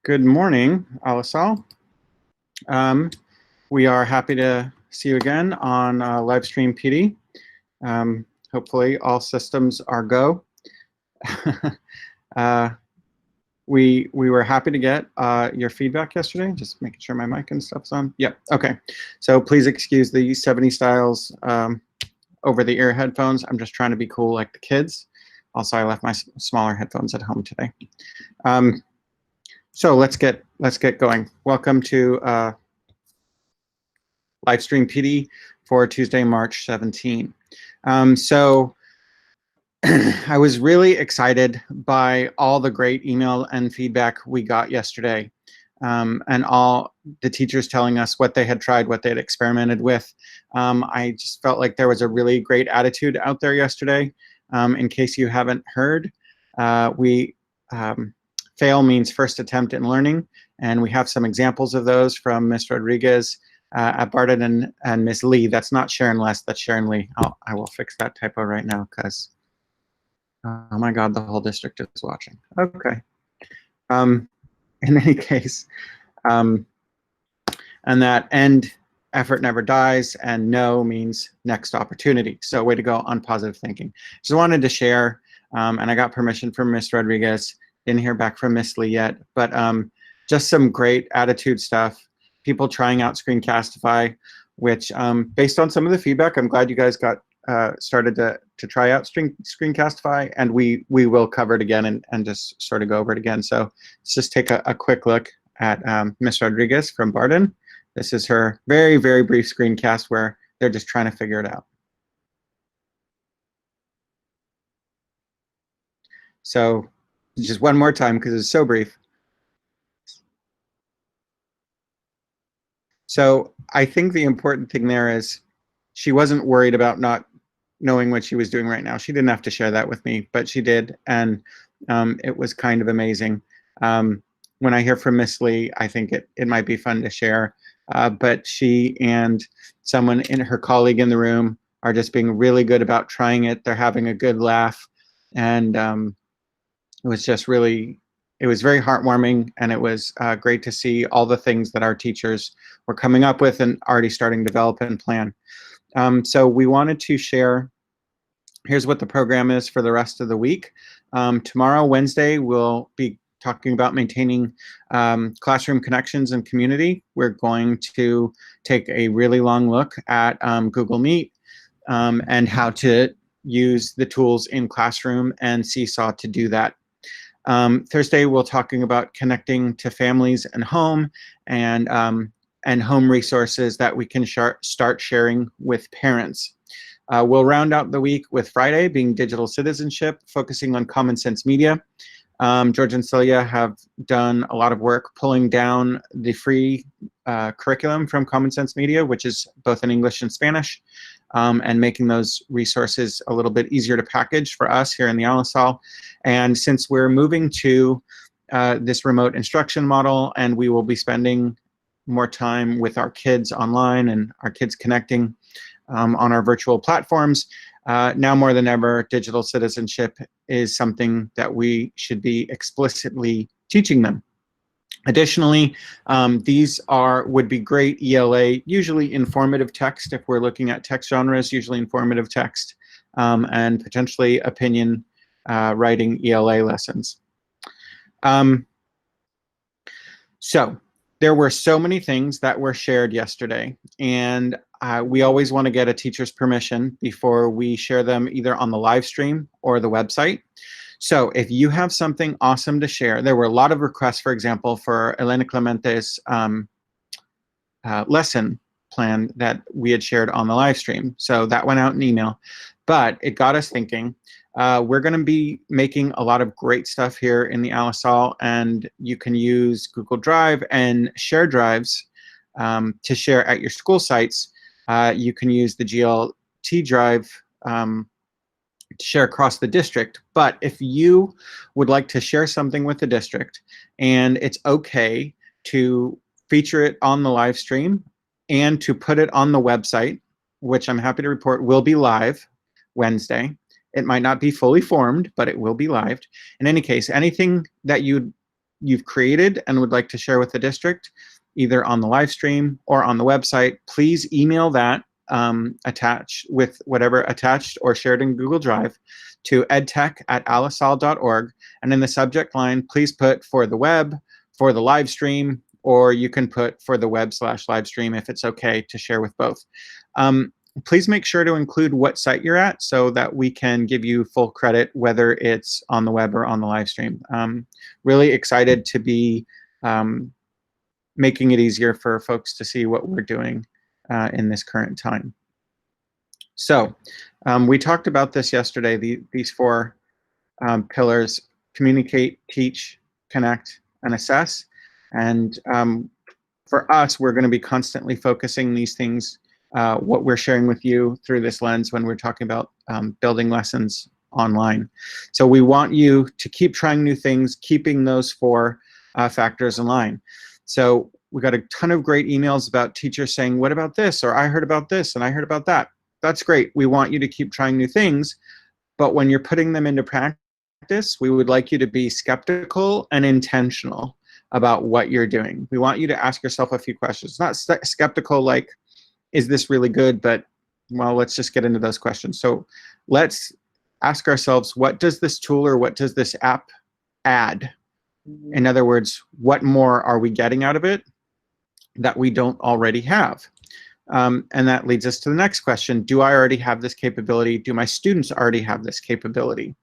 Good morning, Alisal. We are happy to see you again on Livestream PD. Hopefully all systems are go. We were happy to get your feedback yesterday, just making sure my mic and stuff's on. Yep, okay. So please excuse the 70 styles over-the-ear headphones. I'm just trying to be cool like the kids. Also, I left my smaller headphones at home today. So let's get going. Welcome to Livestream PD for Tuesday, March 17. So I was really excited by all the great email and feedback we got yesterday, and all the teachers telling us what they had tried, what they had experimented with. I just felt like there was a really great attitude out there yesterday. In case you haven't heard, fail means first attempt in learning, and we have some examples of those from Ms. Rodriguez at Barden and Ms. Lee. That's not Sharon Less, that's Sharon Lee. I will fix that typo right now because, oh my God, the whole district is watching. Okay. In any case, and that end effort never dies, and no means next opportunity. So way to go on positive thinking. Just wanted to share, and I got permission from Ms. Rodriguez. Didn't hear back from Miss Lee yet, but just some great attitude stuff. People trying out Screencastify, which based on some of the feedback, I'm glad you guys got started to try out Screencastify, and we will cover it again and just sort of go over it again. So let's just take a quick look at Miss Rodriguez from Barden. This is her very, very brief screencast where they're just trying to figure it out. So just one more time because it's so brief. So I think the important thing there is she wasn't worried about not knowing what she was doing right now. She didn't have to share that with me, but she did, and it was kind of amazing. When I hear from Miss Lee, I think it might be fun to share, but she and someone in her colleague in the room are just being really good about trying it. They're having a good laugh, and it was just really, it was very heartwarming, and it was great to see all the things that our teachers were coming up with and already starting to develop and plan. So we wanted to share, here's what the program is for the rest of the week. Tomorrow, Wednesday, we'll be talking about maintaining classroom connections and community. We're going to take a really long look at Google Meet and how to use the tools in Classroom and Seesaw to do that. Thursday, we're talking about connecting to families and home and home resources that we can start sharing with parents. We'll round out the week with Friday being digital citizenship, focusing on common sense media. George and Celia have done a lot of work pulling down the free curriculum from Common Sense Media, which is both in English and Spanish, and making those resources a little bit easier to package for us here in the Alisal. And since we're moving to this remote instruction model, and we will be spending more time with our kids online and our kids connecting on our virtual platforms, now more than ever, digital citizenship is something that we should be explicitly teaching them. Additionally, these would be great ELA, usually informative text if we're looking at text genres, usually informative text, and potentially opinion writing ELA lessons. So there were so many things that were shared yesterday, and we always want to get a teacher's permission before we share them either on the live stream or the website. So if you have something awesome to share, there were a lot of requests, for example, for Elena Clemente's lesson plan that we had shared on the live stream. So that went out in email, but it got us thinking. We're going to be making a lot of great stuff here in the Alisal, and you can use Google Drive and share drives to share at your school sites. You can use the GLT drive to share across the district. But if you would like to share something with the district, and it's okay to feature it on the live stream and to put it on the website, which I'm happy to report will be live Wednesday. It might not be fully formed, but it will be live. In any case, anything that you'd you've created and would like to share with the district, either on the live stream or on the website, please email that attached with whatever attached or shared in Google Drive to edtech@alisal.org. And in the subject line, please put for the web, for the live stream, or you can put for the web/live stream if it's okay to share with both. Please make sure to include what site you're at so that we can give you full credit, whether it's on the web or on the live stream. Really excited to be making it easier for folks to see what we're doing in this current time. So we talked about this yesterday, these four pillars: communicate, teach, connect, and assess. And for us, we're going to be constantly focusing these things, what we're sharing with you through this lens when we're talking about building lessons online. So we want you to keep trying new things, keeping those four factors in line. So we got a ton of great emails about teachers saying, what about this? Or I heard about this and I heard about that. That's great. We want you to keep trying new things, but when you're putting them into practice, we would like you to be skeptical and intentional about what you're doing. We want you to ask yourself a few questions. Not skeptical like, is this really good? But, well, let's just get into those questions. So let's ask ourselves, what does this tool or what does this app add? In other words, what more are we getting out of it that we don't already have? And that leads us to the next question. Do I already have this capability? Do my students already have this capability?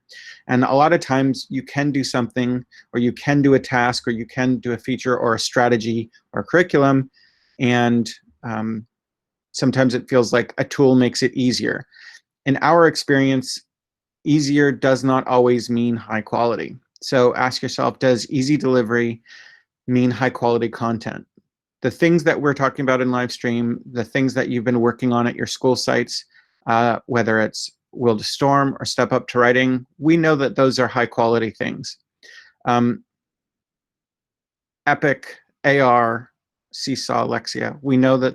And a lot of times you can do something, or you can do a task, or you can do a feature or a strategy or a curriculum, and sometimes it feels like a tool makes it easier. In our experience, easier does not always mean high quality. So ask yourself, does easy delivery mean high quality content? The things that we're talking about in live stream, the things that you've been working on at your school sites, whether it's Will to Storm or Step Up to Writing, we know that those are high quality things. Epic, AR, Seesaw, Lexia, we know that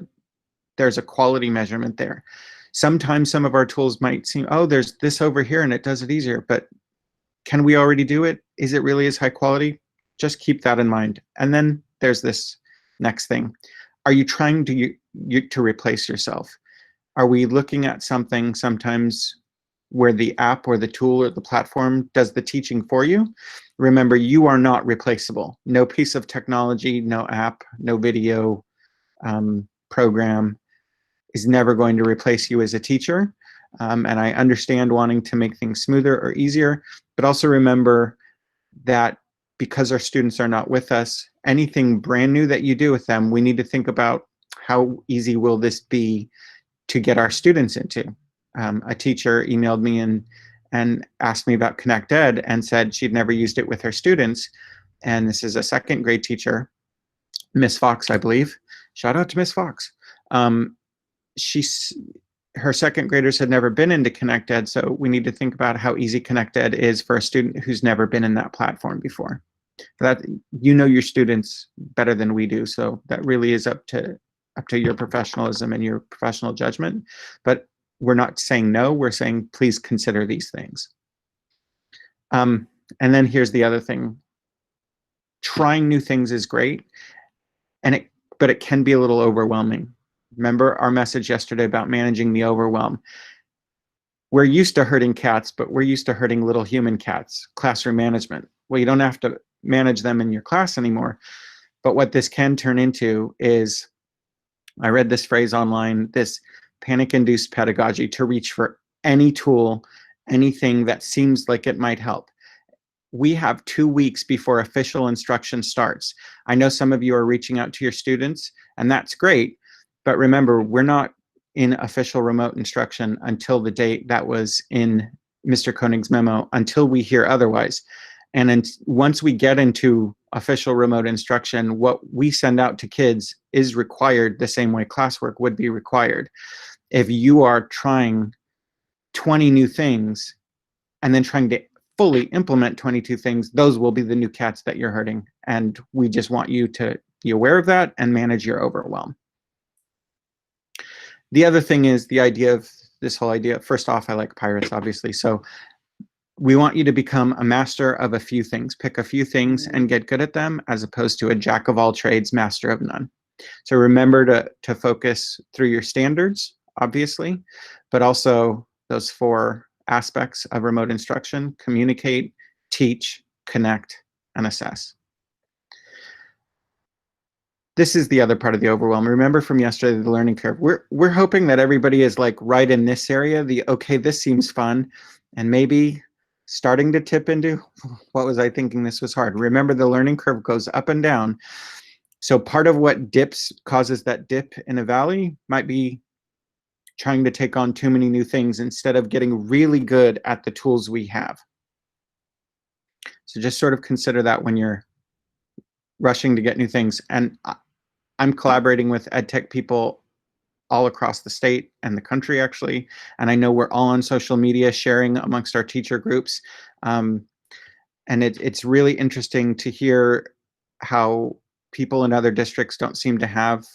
there's a quality measurement there. Sometimes some of our tools might seem, oh, there's this over here and it does it easier, but can we already do it? Is it really as high quality? Just keep that in mind. And then there's this next thing. Are you trying to replace yourself? Are we looking at something sometimes where the app or the tool or the platform does the teaching for you? Remember, you are not replaceable. No piece of technology, no app, no video program is never going to replace you as a teacher. And I understand wanting to make things smoother or easier, but also remember that because our students are not with us, anything brand new that you do with them, we need to think about how easy will this be to get our students into. A teacher emailed me and asked me about Connect Ed and said she'd never used it with her students. And this is a second grade teacher, Miss Fox, I believe. Shout out to Miss Fox. Her second graders had never been into Connect Ed, so we need to think about how easy Connect Ed is for a student who's never been in that platform before. That, you know your students better than we do, so that really is up to your professionalism and your professional judgment. But we're not saying no, we're saying please consider these things. And then here's the other thing. Trying new things is great, but it can be a little overwhelming. Remember our message yesterday about managing the overwhelm. We're used to herding cats, but we're used to herding little human cats, classroom management. Well, you don't have to manage them in your class anymore. But what this can turn into is, I read this phrase online, this panic-induced pedagogy, to reach for any tool, anything that seems like it might help. We have 2 weeks before official instruction starts. I know some of you are reaching out to your students, and that's great. But remember, we're not in official remote instruction until the date that was in Mr. Koenig's memo, until we hear otherwise. And once we get into official remote instruction, what we send out to kids is required the same way classwork would be required. If you are trying 20 new things and then trying to fully implement 22 things, those will be the new cats that you're herding. And we just want you to be aware of that and manage your overwhelm. The other thing is the idea of this whole idea. First off, I like pirates, obviously. So we want you to become a master of a few things. Pick a few things and get good at them, as opposed to a jack of all trades, master of none. So remember to focus through your standards, obviously, but also those 4 aspects of remote instruction: communicate, teach, connect, and assess. This is the other part of the overwhelm. Remember from yesterday, the learning curve. We're hoping that everybody is like right in this area, the okay, this seems fun, and maybe starting to tip into, what was I thinking this was hard? Remember, the learning curve goes up and down. So part of what causes that dip in a valley might be trying to take on too many new things instead of getting really good at the tools we have. So just sort of consider that when you're rushing to get new things. And I'm collaborating with EdTech people all across the state and the country, actually. And I know we're all on social media sharing amongst our teacher groups. And it's really interesting to hear how people in other districts don't seem to have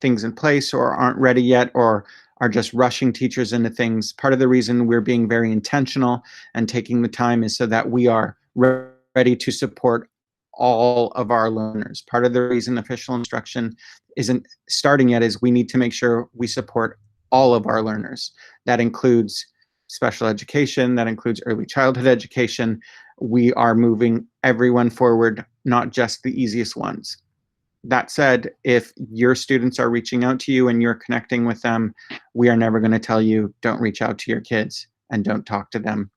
things in place, or aren't ready yet, or are just rushing teachers into things. Part of the reason we're being very intentional and taking the time is so that we are ready to support all of our learners. Part of the reason official instruction isn't starting yet is we need to make sure we support all of our learners. That includes special education, that includes early childhood education. We are moving everyone forward, not just the easiest ones. That said, if your students are reaching out to you and you're connecting with them, we are never going to tell you don't reach out to your kids and don't talk to them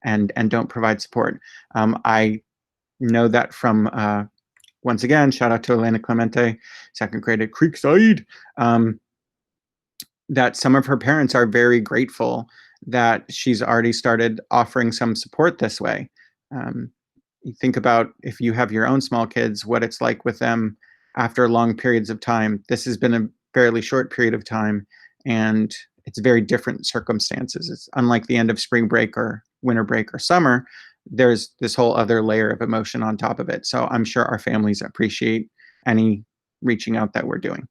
and don't provide support. I know that from, once again, shout out to Elena Clemente, 2nd grade at Creekside, that some of her parents are very grateful that she's already started offering some support this way. You think about, if you have your own small kids, what it's like with them after long periods of time. This has been a fairly short period of time, and it's very different circumstances. It's unlike the end of spring break or winter break or summer. There's this whole other layer of emotion on top of it. So I'm sure our families appreciate any reaching out that we're doing.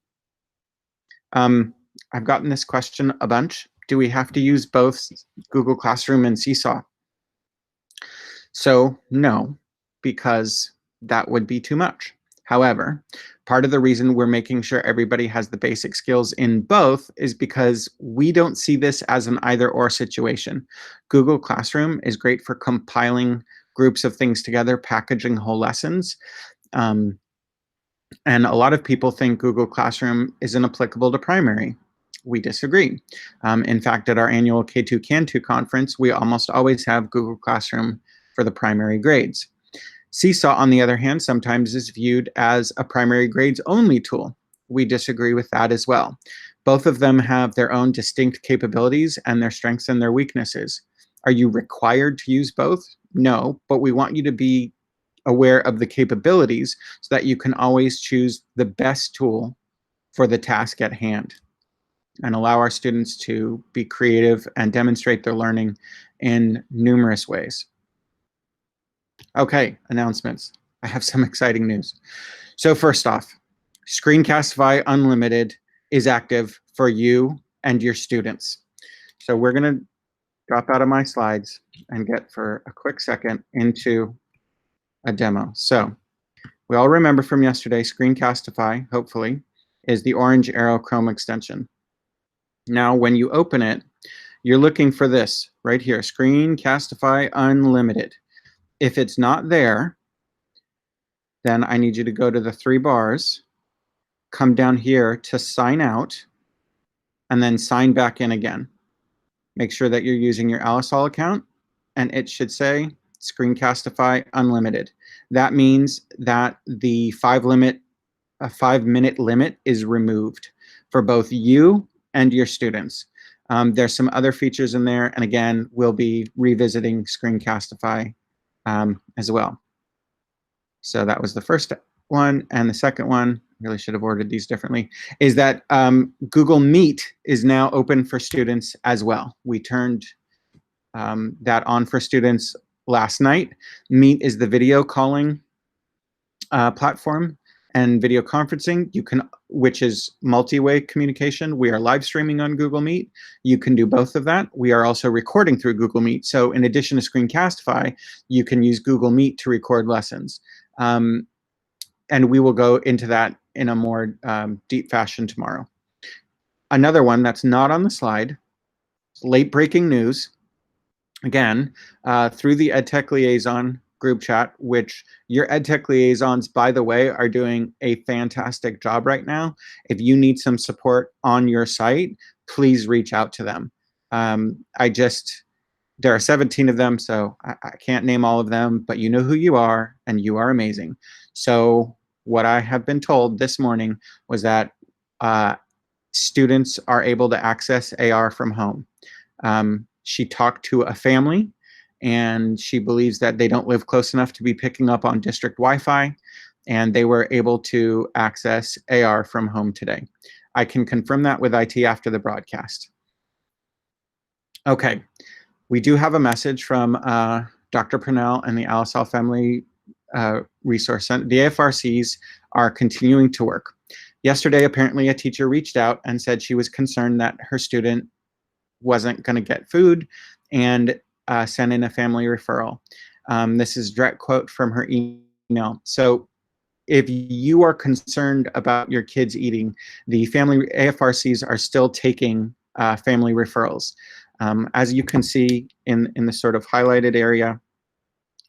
I've gotten this question a bunch. Do we have to use both Google Classroom and Seesaw? So no, because that would be too much. However, part of the reason we're making sure everybody has the basic skills in both is because we don't see this as an either-or situation. Google Classroom is great for compiling groups of things together, packaging whole lessons. And a lot of people think Google Classroom isn't applicable to primary. We disagree. In fact, at our annual K2 Can2 conference, we almost always have Google Classroom for the primary grades. Seesaw, on the other hand, sometimes is viewed as a primary grades only tool. We disagree with that as well. Both of them have their own distinct capabilities and their strengths and their weaknesses. Are you required to use both? No, but we want you to be aware of the capabilities so that you can always choose the best tool for the task at hand and allow our students to be creative and demonstrate their learning in numerous ways. Okay, announcements. I have some exciting news. So first off, Screencastify Unlimited is active for you and your students. So we're going to drop out of my slides and get for a quick second into a demo. So we all remember from yesterday, Screencastify, hopefully, is the orange arrow Chrome extension. Now, when you open it, you're looking for this right here, Screencastify Unlimited. If it's not there, then I need you to go to the 3 bars, come down here to sign out, and then sign back in again. Make sure that you're using your Alisol account, and it should say Screencastify Unlimited. That means that the 5-minute limit is removed for both you and your students. There's some other features in there, and again, we'll be revisiting Screencastify as well. So that was the first one, and the second one, really should have ordered these differently, is that Google Meet is now open for students as well. We turned that on for students last night. Meet is the video calling platform and video conferencing, you can, which is multi-way communication. We are live streaming on Google Meet. You can do both of that. We are also recording through Google Meet. So in addition to Screencastify, you can use Google Meet to record lessons. And we will go into that in a more deep fashion tomorrow. Another one that's not on the slide, late breaking news. Again, through the EdTech Liaison group chat, which your EdTech liaisons, by the way, are doing a fantastic job right now. If you need some support on your site, please reach out to them. There are 17 of them, so I can't name all of them, but you know who you are, and you are amazing. So what I have been told this morning was that students are able to access AR from home. She talked to a family, and she believes that they don't live close enough to be picking up on district Wi-Fi, and they were able to access AR from home today. I can confirm that with IT after the broadcast. Okay, we do have a message from Dr. Purnell and the Alisal Family Resource Center. The AFRCs are continuing to work. Yesterday, apparently a teacher reached out and said she was concerned that her student wasn't going to get food and sent in a family referral. This is a direct quote from her email. So if you are concerned about your kids eating, the family AFRCs are still taking family referrals. As you can see in the sort of highlighted area,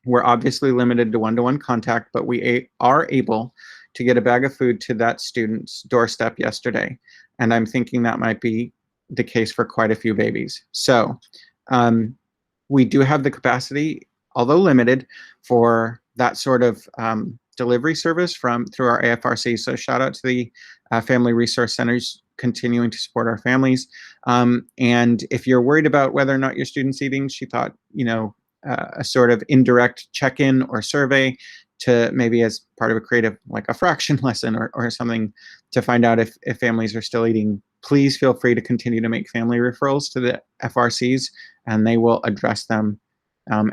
we're obviously limited to one-to-one contact, but we are able to get a bag of food to that student's doorstep yesterday. And I'm thinking that might be the case for quite a few babies. So we do have the capacity, although limited, for that sort of delivery service through our AFRC. So shout out to the Family Resource Centers continuing to support our families. And if you're worried about whether or not your student's eating, she thought, a sort of indirect check-in or survey to maybe as part of a creative, like a fraction lesson or something, to find out if families are still eating. Please feel free to continue to make family referrals to the FRCs, and they will address them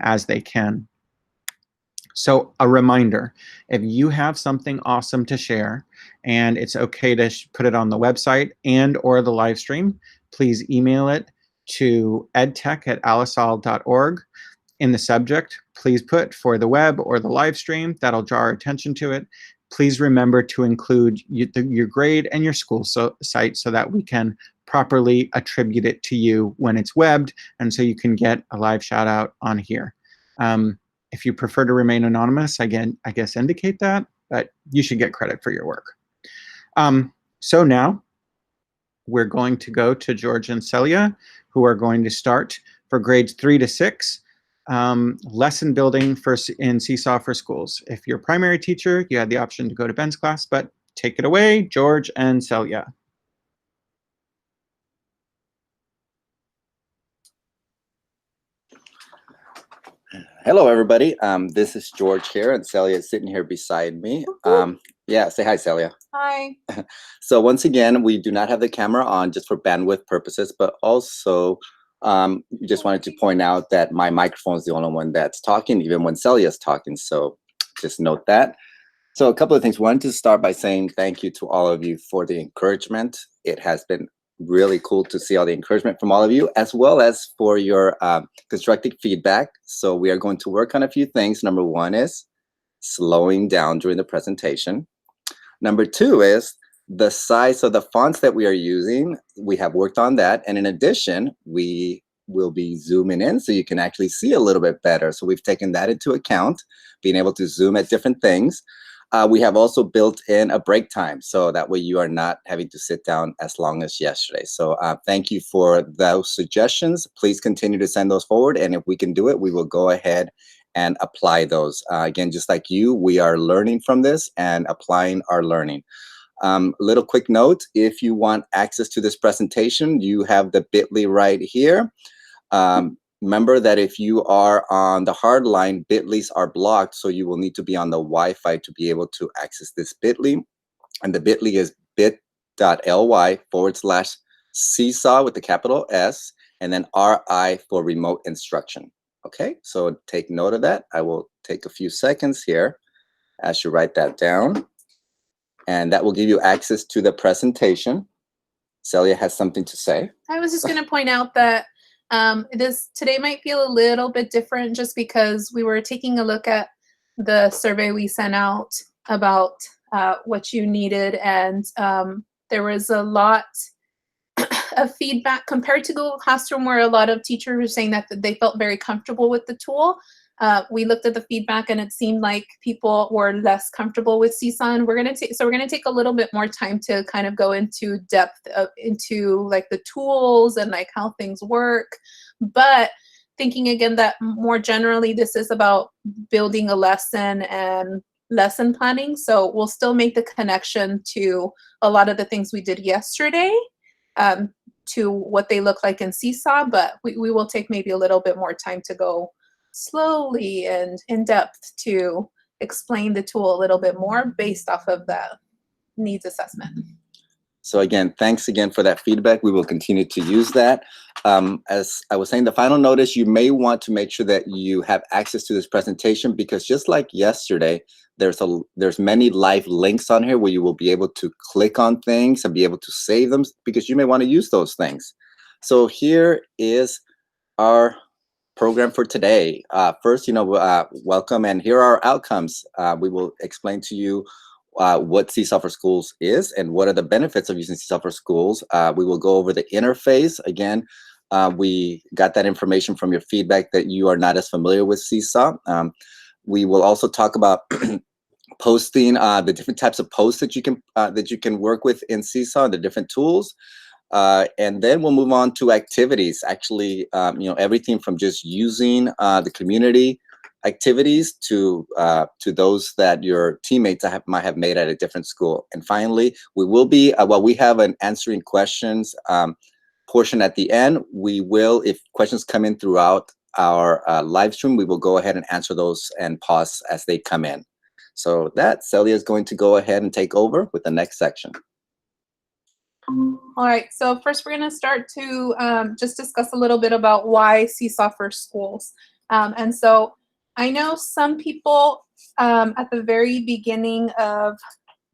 as they can. So a reminder, if you have something awesome to share, and it's okay to put it on the website and or the live stream, please email it to edtech@alisal.org. In the subject, please put "for the web" or the live stream. That'll draw our attention to it. Please remember to include your grade and your school site so that we can properly attribute it to you when it's webbed, and so you can get a live shout out on here. If you prefer to remain anonymous, again, I guess indicate that, but you should get credit for your work. So now we're going to go to George and Celia, who are going to start for grades 3 to 6. Lesson building in Seesaw for schools. If you're a primary teacher, you had the option to go to Ben's class, but take it away, George and Celia. Hello, everybody. This is George here, and Celia is sitting here beside me. Yeah, say hi, Celia. Hi. So once again, we do not have the camera on just for bandwidth purposes, but also just wanted to point out that my microphone is the only one that's talking, even when Celia's talking. So just note that. So a couple of things. Wanted to start by saying thank you to all of you for the encouragement. It has been really cool to see all the encouragement from all of you, as well as for your constructive feedback. So we are going to work on a few things. Number one is slowing down during the presentation. Number two is the size of the fonts that we are using. We have worked on that. And in addition, we will be zooming in so you can actually see a little bit better. So we've taken that into account, being able to zoom at different things. We have also built in a break time, so that way you are not having to sit down as long as yesterday. So thank you for those suggestions. Please continue to send those forward, and if we can do it, we will go ahead and apply those. Again, just like you, we are learning from this and applying our learning. Little quick note, if you want access to this presentation, you have the bit.ly right here. Remember that if you are on the hard line, bit.lys are blocked, so you will need to be on the Wi-Fi to be able to access this bit.ly. And the bit.ly is bit.ly/Seesaw with the capital S, and then RI for remote instruction. Okay, so take note of that. I will take a few seconds here as you write that down. and that will give you access to the presentation. Celia has something to say. I was just going to point out that today might feel a little bit different just because we were taking a look at the survey we sent out about what you needed, and there was a lot of feedback compared to Google Classroom, where a lot of teachers were saying that they felt very comfortable with the tool. We looked at the feedback and it seemed like people were less comfortable with Seesaw, and we're gonna take a little bit more time to kind of go into depth into like the tools and like how things work. But thinking again that more generally this is about building a lesson and lesson planning. So we'll still make the connection to a lot of the things we did yesterday to what they look like in Seesaw, but we will take maybe a little bit more time to go slowly and in depth to explain the tool a little bit more based off of the needs assessment. So again, thanks again for that feedback. We will continue to use that. As I was saying, the final notice, you may want to make sure that you have access to this presentation, because just like yesterday, there's many live links on here where you will be able to click on things and be able to save them, because you may want to use those things. So here is our program for today. First, welcome, and here are our outcomes. We will explain to you what Seesaw for Schools is and what are the benefits of using Seesaw for Schools. We will go over the interface. Again, we got that information from your feedback that you are not as familiar with Seesaw. We will also talk about posting, the different types of posts that you can work with in Seesaw, the different tools. And then we'll move on to activities. Actually, everything from just using the community activities to those that your teammates might have made at a different school. And finally, we have an answering questions portion at the end. We will, if questions come in throughout our live stream, we will go ahead and answer those and pause as they come in. So Celia is going to go ahead and take over with the next section. All right, so first we're going to start to just discuss a little bit about why Seesaw for Schools. And so I know some people at the very beginning of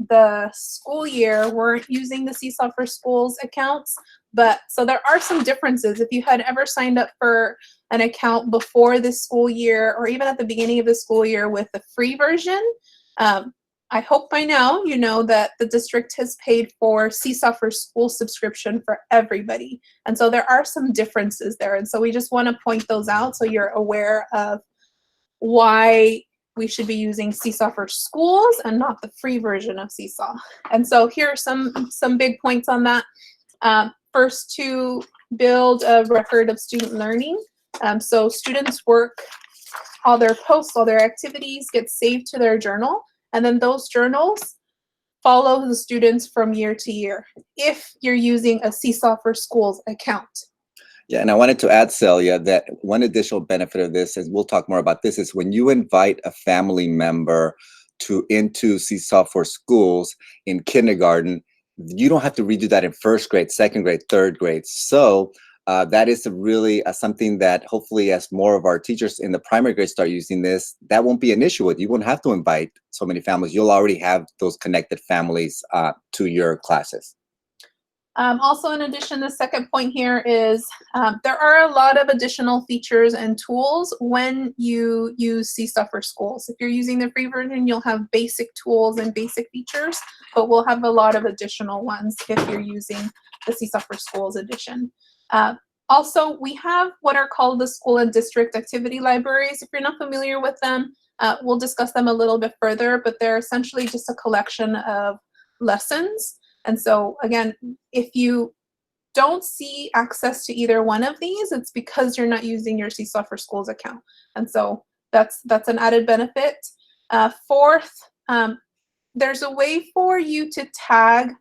the school year weren't using the Seesaw for Schools accounts, but so there are some differences. If you had ever signed up for an account before this school year or even at the beginning of the school year with the free version, I hope by now you know that the district has paid for Seesaw for School subscription for everybody. And so there are some differences there. And so we just want to point those out so you're aware of why we should be using Seesaw for Schools and not the free version of Seesaw. And so here are some big points on that. First, to build a record of student learning. So students work, all their posts, all their activities get saved to their journal. And then those journals follow the students from year to year if you're using a Seesaw for Schools account. Yeah, and I wanted to add, Celia, that one additional benefit of this, and we'll talk more about this, is when you invite a family member into Seesaw for Schools in kindergarten, you don't have to redo that in first grade, second grade, third grade. So that is really something that hopefully as more of our teachers in the primary grade start using this, that won't be an issue with. You won't have to invite so many families. You'll already have those connected families to your classes. Also, in addition, the second point here is there are a lot of additional features and tools when you use Seesaw for Schools. If you're using the free version, you'll have basic tools and basic features, but we'll have a lot of additional ones if you're using the Seesaw for Schools edition. Also, we have what are called the school and district activity libraries. If you're not familiar with them, we'll discuss them a little bit further, but they're essentially just a collection of lessons. And so again, if you don't see access to either one of these, it's because you're not using your Seesaw for Schools account. And so that's an added benefit. Fourth, there's a way for you to tag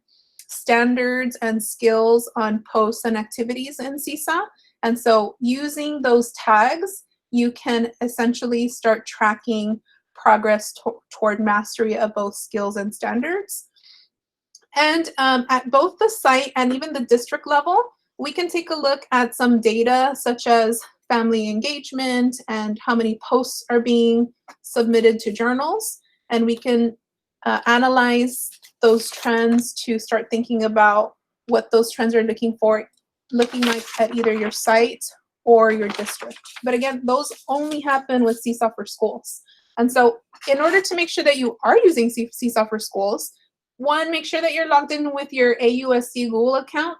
standards and skills on posts and activities in Seesaw. And so using those tags, you can essentially start tracking progress toward mastery of both skills and standards. And at both the site and even the district level, we can take a look at some data such as family engagement and how many posts are being submitted to journals. And we can analyze those trends to start thinking about what those trends are looking like at either your site or your district. But again, those only happen with Seesaw for Schools. And so in order to make sure that you are using Seesaw for Schools, one, make sure that you're logged in with your AUSC Google account.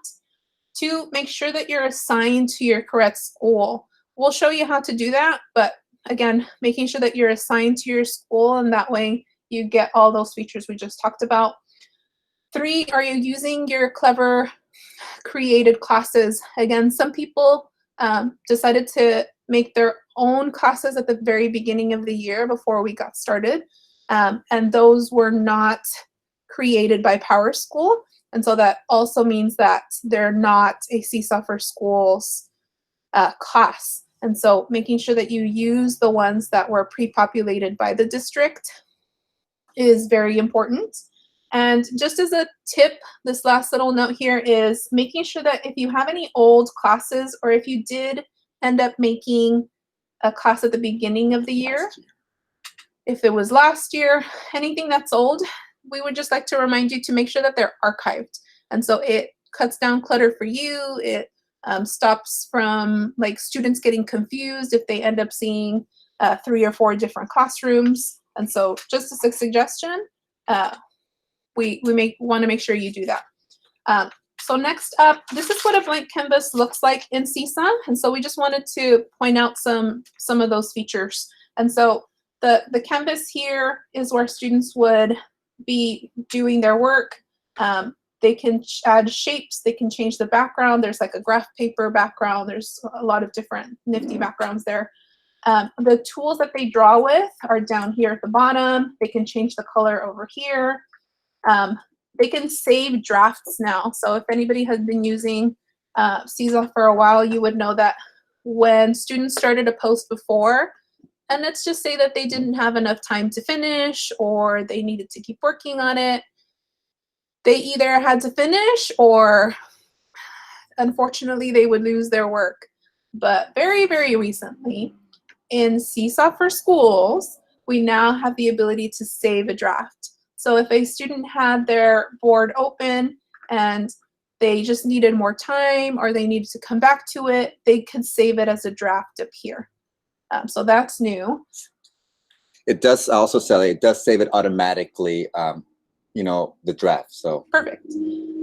Two, make sure that you're assigned to your correct school. We'll show you how to do that, but again, making sure that you're assigned to your school, and that way you get all those features we just talked about. Three, are you using your clever created classes? Again, some people decided to make their own classes at the very beginning of the year before we got started, and those were not created by PowerSchool, and so that also means that they're not a Seesaw for Schools class. And so making sure that you use the ones that were pre-populated by the district is very important. And just as a tip, this last little note here is making sure that if you have any old classes, or if you did end up making a class at the beginning of the year, if it was last year, anything that's old, we would just like to remind you to make sure that they're archived. And so it cuts down clutter for you. It stops from like students getting confused if they end up seeing 3 or 4 different classrooms. And so just as a suggestion, we want to make sure you do that. So next up, this is what a blank canvas looks like in Seesaw. And so we just wanted to point out some of those features. And so the canvas here is where students would be doing their work. They can add shapes, they can change the background. There's like a graph paper background. There's a lot of different nifty backgrounds there. The tools that they draw with are down here at the bottom. They can change the color over here. They can save drafts now. So if anybody has been using Seesaw for a while, you would know that when students started a post before, and let's just say that they didn't have enough time to finish, or they needed to keep working on it, they either had to finish, or unfortunately they would lose their work. But very, very recently in Seesaw for Schools, we now have the ability to save a draft. So if a student had their board open and they just needed more time, or they needed to come back to it, they could save it as a draft up here. So that's new. It does also, Sally, it does save it automatically, you know, the draft. So perfect.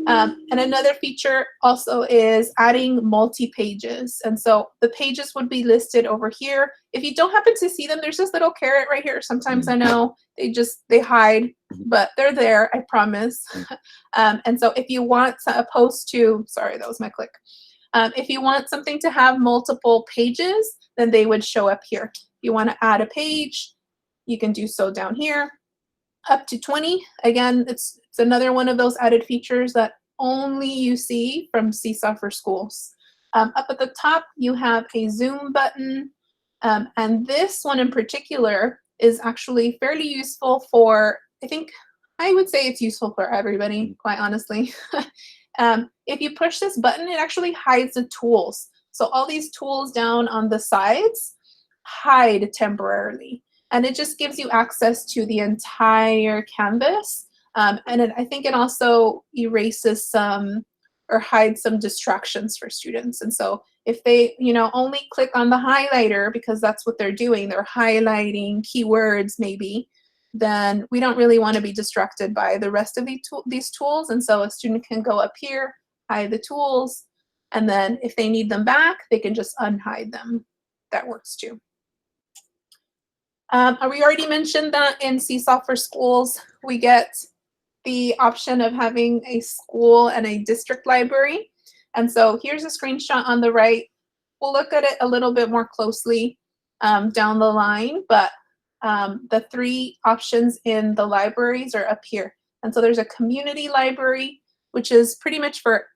And another feature also is adding multi-pages. And so the pages would be listed over here. If you don't happen to see them, there's this little caret right here. Sometimes I know they hide, but they're there, I promise. And so if you want a post to, sorry, that was my click. If you want something to have multiple pages, then they would show up here. If you want to add a page, you can do so down here. Up to 20. Again, it's another one of those added features that only you see from Seesaw for Schools. Up at the top, you have a zoom button. And this one in particular is actually fairly useful for, I would say it's useful for everybody, quite honestly. If you push this button, it actually hides the tools. So all these tools down on the sides hide temporarily. And it just gives you access to the entire canvas. And I think it also erases some or hides some distractions for students. And so if they, only click on the highlighter because that's what they're doing, they're highlighting keywords maybe, then we don't really want to be distracted by the rest of these tools. And so a student can go up here, hide the tools, and then if they need them back, they can just unhide them. That works too. We already mentioned that in Seesaw for Schools, we get the option of having a school and a district library. And so here's a screenshot on the right. We'll look at it a little bit more closely down the line, but the 3 options in the libraries are up here. And so there's a community library, which is pretty much for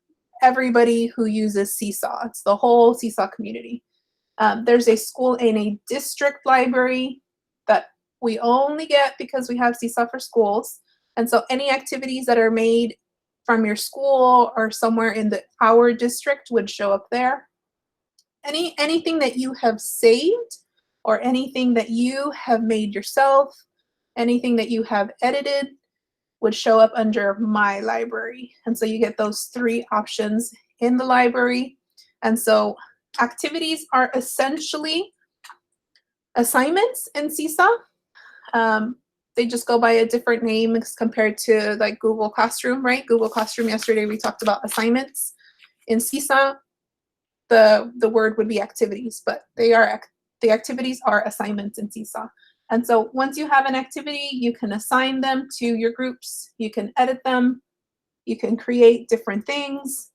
everybody who uses Seesaw. It's the whole Seesaw community. There's a school and a district library that we only get because we have Seesaw for Schools. And so any activities that are made from your school or somewhere in our district would show up there. Anything that you have saved or anything that you have made yourself, anything that you have edited, would show up under My Library. And so you get those 3 options in the library. And so activities are essentially assignments in Seesaw. They just go by a different name as compared to like Google Classroom, right? Google Classroom, yesterday we talked about assignments. In Seesaw, the word would be activities, but the activities are assignments in Seesaw. And so once you have an activity, you can assign them to your groups, you can edit them, you can create different things.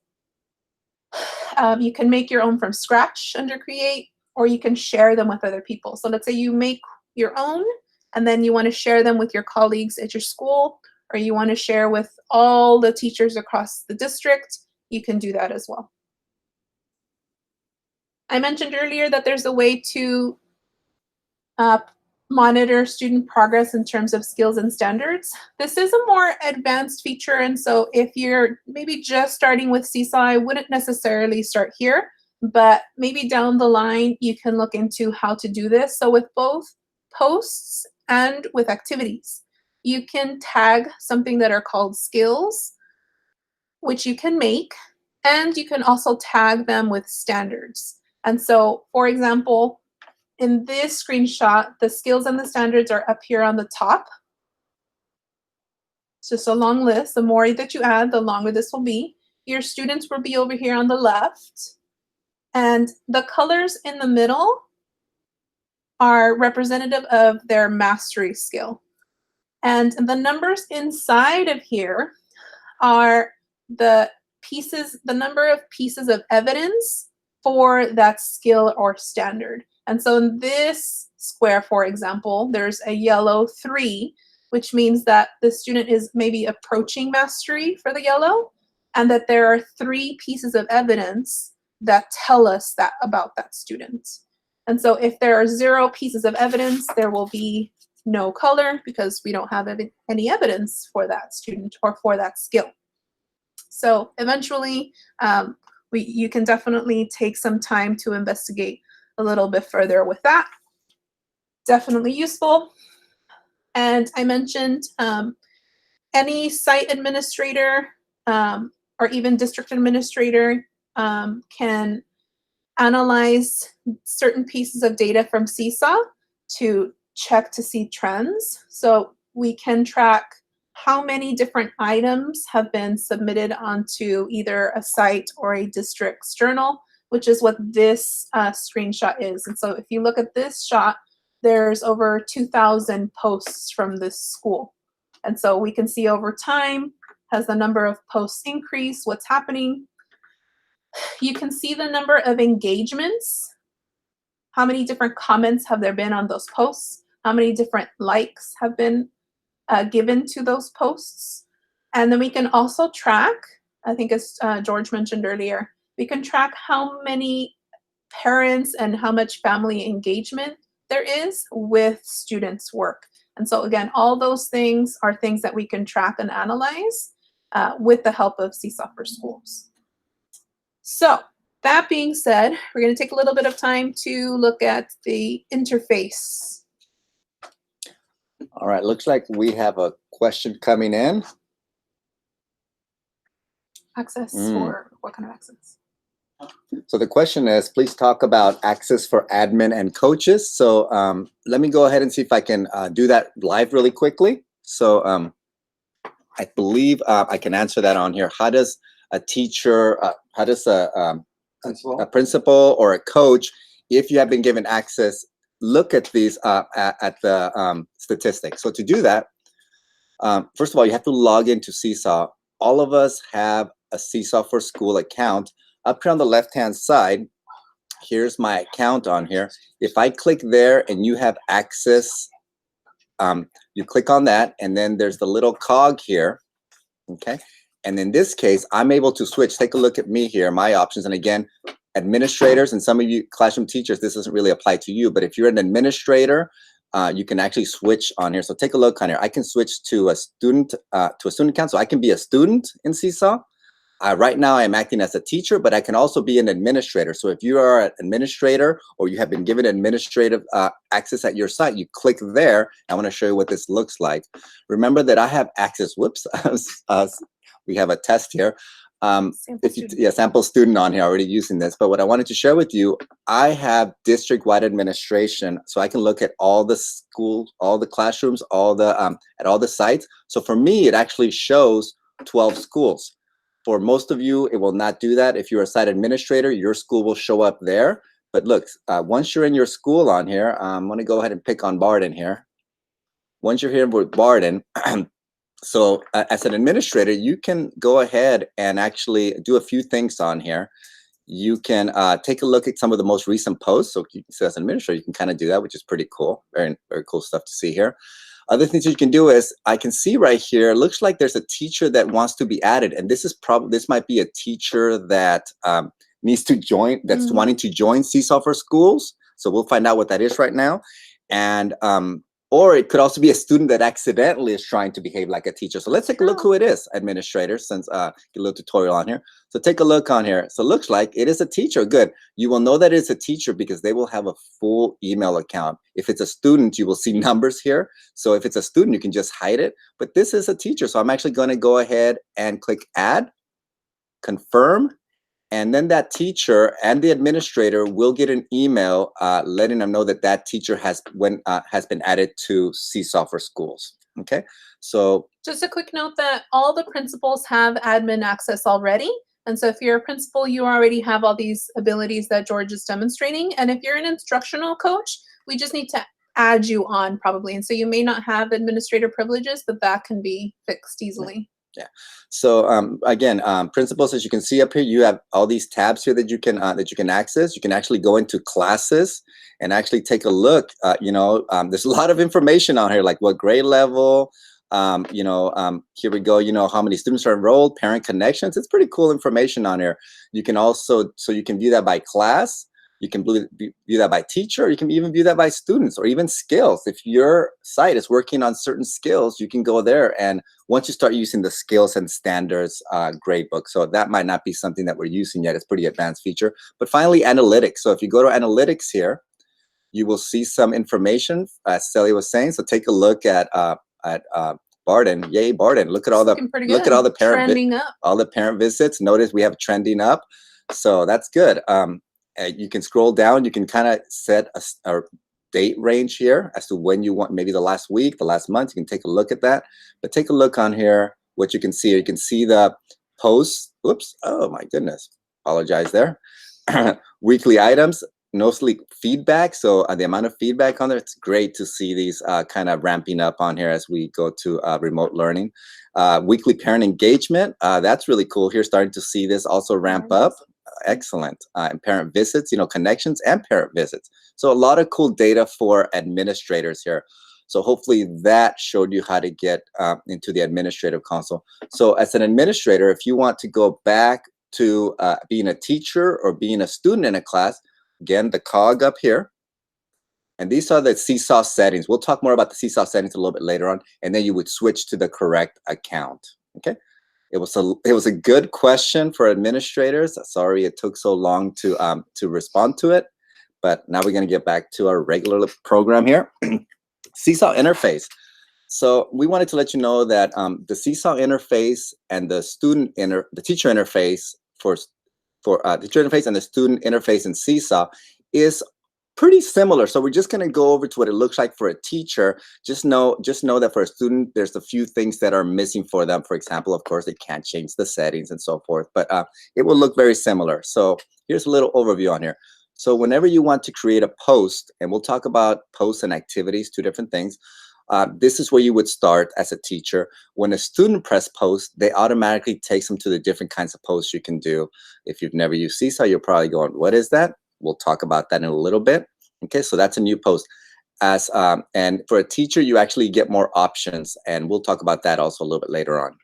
You can make your own from scratch under Create, or you can share them with other people. So let's say you make your own, and then you want to share them with your colleagues at your school, or you want to share with all the teachers across the district, you can do that as well. I mentioned earlier that there's a way to monitor student progress in terms of skills and standards. This is a more advanced feature, and so if you're maybe just starting with Seesaw, I wouldn't necessarily start here, but maybe down the line you can look into how to do this. So with both posts and with activities, you can tag something that are called skills, which you can make, and you can also tag them with standards. And so, for example, in this screenshot, the skills and the standards are up here on the top. It's just a long list. The more that you add, the longer this will be. Your students will be over here on the left. And the colors in the middle are representative of their mastery skill. And the numbers inside of here are the number of pieces of evidence for that skill or standard. And so in this square, for example, there's a yellow 3, which means that the student is maybe approaching mastery for the yellow, and that there are 3 pieces of evidence that tell us that about that student. And so if there are 0 pieces of evidence, there will be no color because we don't have any evidence for that student or for that skill. So eventually, you can definitely take some time to investigate a little bit further with that. Definitely useful. And I mentioned any site administrator or even district administrator can analyze certain pieces of data from Seesaw to check to see trends. So we can track how many different items have been submitted onto either a site or a district's journal, which is what this screenshot is. And so if you look at this shot, there's over 2,000 posts from this school. And so we can see over time, has the number of posts increased, what's happening. You can see the number of engagements. How many different comments have there been on those posts? How many different likes have been given to those posts? And then we can also track, I think as George mentioned earlier, we can track how many parents and how much family engagement there is with students' work. And so again, all those things are things that we can track and analyze with the help of Seesaw for Schools. So that being said, we're going to take a little bit of time to look at the interface. All right, looks like we have a question coming in. Access for what kind of access? So the question is, please talk about access for admin and coaches. So let me go ahead and see if I can do that live really quickly. So I believe I can answer that on here. How does a teacher, how does a principal or a coach, if you have been given access, look at these at the statistics? So to do that, first of all, you have to log into Seesaw. All of us have a Seesaw for School account. Up here on the left-hand side, here's my account on here. If I click there and you have access, you click on that, and then there's the little cog here, okay? And in this case, I'm able to switch. Take a look at me here, my options. And again, administrators and some of you classroom teachers, this doesn't really apply to you, but if you're an administrator, you can actually switch on here. So take a look on here. I can switch to a student account, so I can be a student in Seesaw. Right now I'm acting as a teacher, but I can also be an administrator. So if you are an administrator or you have been given administrative access at your site, you click there. I want to show you what this looks like. Remember that I have access, whoops, we have a test here. Sample student on here already using this. But what I wanted to share with you, I have district-wide administration, so I can look at all the schools, all the classrooms, all the at all the sites. So for me, it actually shows 12 schools. For most of you, it will not do that. If you're a site administrator, your school will show up there. But look, once you're in your school on here, I'm going to go ahead and pick on Barden here. Once you're here with Barden, so as an administrator, you can go ahead and actually do a few things on here. You can take a look at some of the most recent posts. So as an administrator, you can kind of do that, which is pretty cool. Very, very cool stuff to see here. Other things you can do is, I can see right here, it looks like there's a teacher that wants to be added. And this is probably, this might be a teacher that needs to join, that's wanting to join Seesaw for Schools. So we'll find out what that is right now. And, or it could also be a student that accidentally is trying to behave like a teacher. So let's take a look who it is, administrator, since get a little tutorial on here. So take a look on here. So it looks like it is a teacher. Good. You will know that it's a teacher because they will have a full email account. If it's a student, you will see numbers here. So if it's a student, you can just hide it. But this is a teacher. So I'm actually going to go ahead and click add, confirm. And then that teacher and the administrator will get an email letting them know that that teacher has been added to Seesaw for Schools. Okay, so just a quick note that all the principals have admin access already. And so if you're a principal, you already have all these abilities that George is demonstrating. And if you're an instructional coach, we just need to add you on probably. And so you may not have administrator privileges, but that can be fixed easily. Yeah. So again, principals, as you can see up here, you have all these tabs here that you can access. You can actually go into classes and actually take a look. There's a lot of information on here, like what grade level. Here we go. How many students are enrolled, parent connections. It's pretty cool information on here. You can also, so you can view that by class. You can view that by teacher, or you can even view that by students, or even skills. If your site is working on certain skills, you can go there. And once you start using the skills and standards gradebook, so that might not be something that we're using yet. It's a pretty advanced feature. But finally, analytics. So if you go to analytics here, you will see some information, as Celia was saying. So take a look at Barden. Yay, Barden! Look at all the parent visits. Notice we have trending up. So that's good. You can scroll down. You can kind of set a date range here as to when you want, maybe the last week, the last month. You can take a look at that. But take a look on here, what you can see. You can see the posts. Oops. Oh, my goodness. Apologize there. Weekly items, mostly feedback. So the amount of feedback on there, it's great to see these kind of ramping up on here as we go to remote learning. Weekly parent engagement. That's really cool. Here, starting to see this also ramp up. Excellent. And parent visits, connections and parent visits. So a lot of cool data for administrators here. So hopefully that showed you how to get into the administrative console. So as an administrator, if you want to go back to being a teacher or being a student in a class, again, the cog up here. And these are the Seesaw settings. We'll talk more about the Seesaw settings a little bit later on. And then you would switch to the correct account. Okay. It was a good question for administrators. Sorry it took so long to respond to it, but now we're going to get back to our regular program here. Seesaw Interface. So we wanted to let you know that the Seesaw Interface and the teacher interface teacher interface and the student interface in Seesaw is pretty similar. So we're just going to go over to what it looks like for a teacher. Just know that for a student, there's a few things that are missing for them. For example, of course, they can't change the settings and so forth, but it will look very similar. So here's a little overview on here. So whenever you want to create a post, and we'll talk about posts and activities, two different things. This is where you would start as a teacher. When a student press post, they automatically takes them to the different kinds of posts you can do. If you've never used Seesaw, you're probably going, what is that? We'll talk about that in a little bit. Okay, so that's a new post. And for a teacher, you actually get more options, and we'll talk about that also a little bit later on.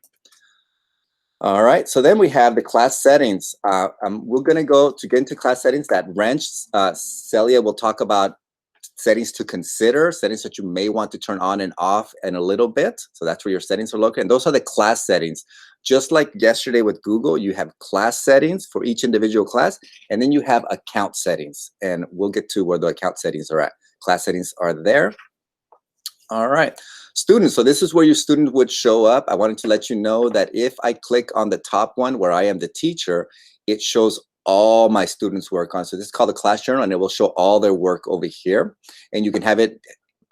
All right, so then we have the class settings. We're going to get into class settings. That wrench, Celia will talk about settings to consider, settings that you may want to turn on and off in a little bit. So that's where your settings are located. And those are the class settings. just like yesterday with Google, you have class settings for each individual class, and then you have account settings. And we'll get to where the account settings are at. Class settings are there. All right, students, so this is where your student would show up. I wanted to let you know that if I click on the top one where I am the teacher, it shows all my students' work on. So this is called the class journal, and it will show all their work over here. And you can have it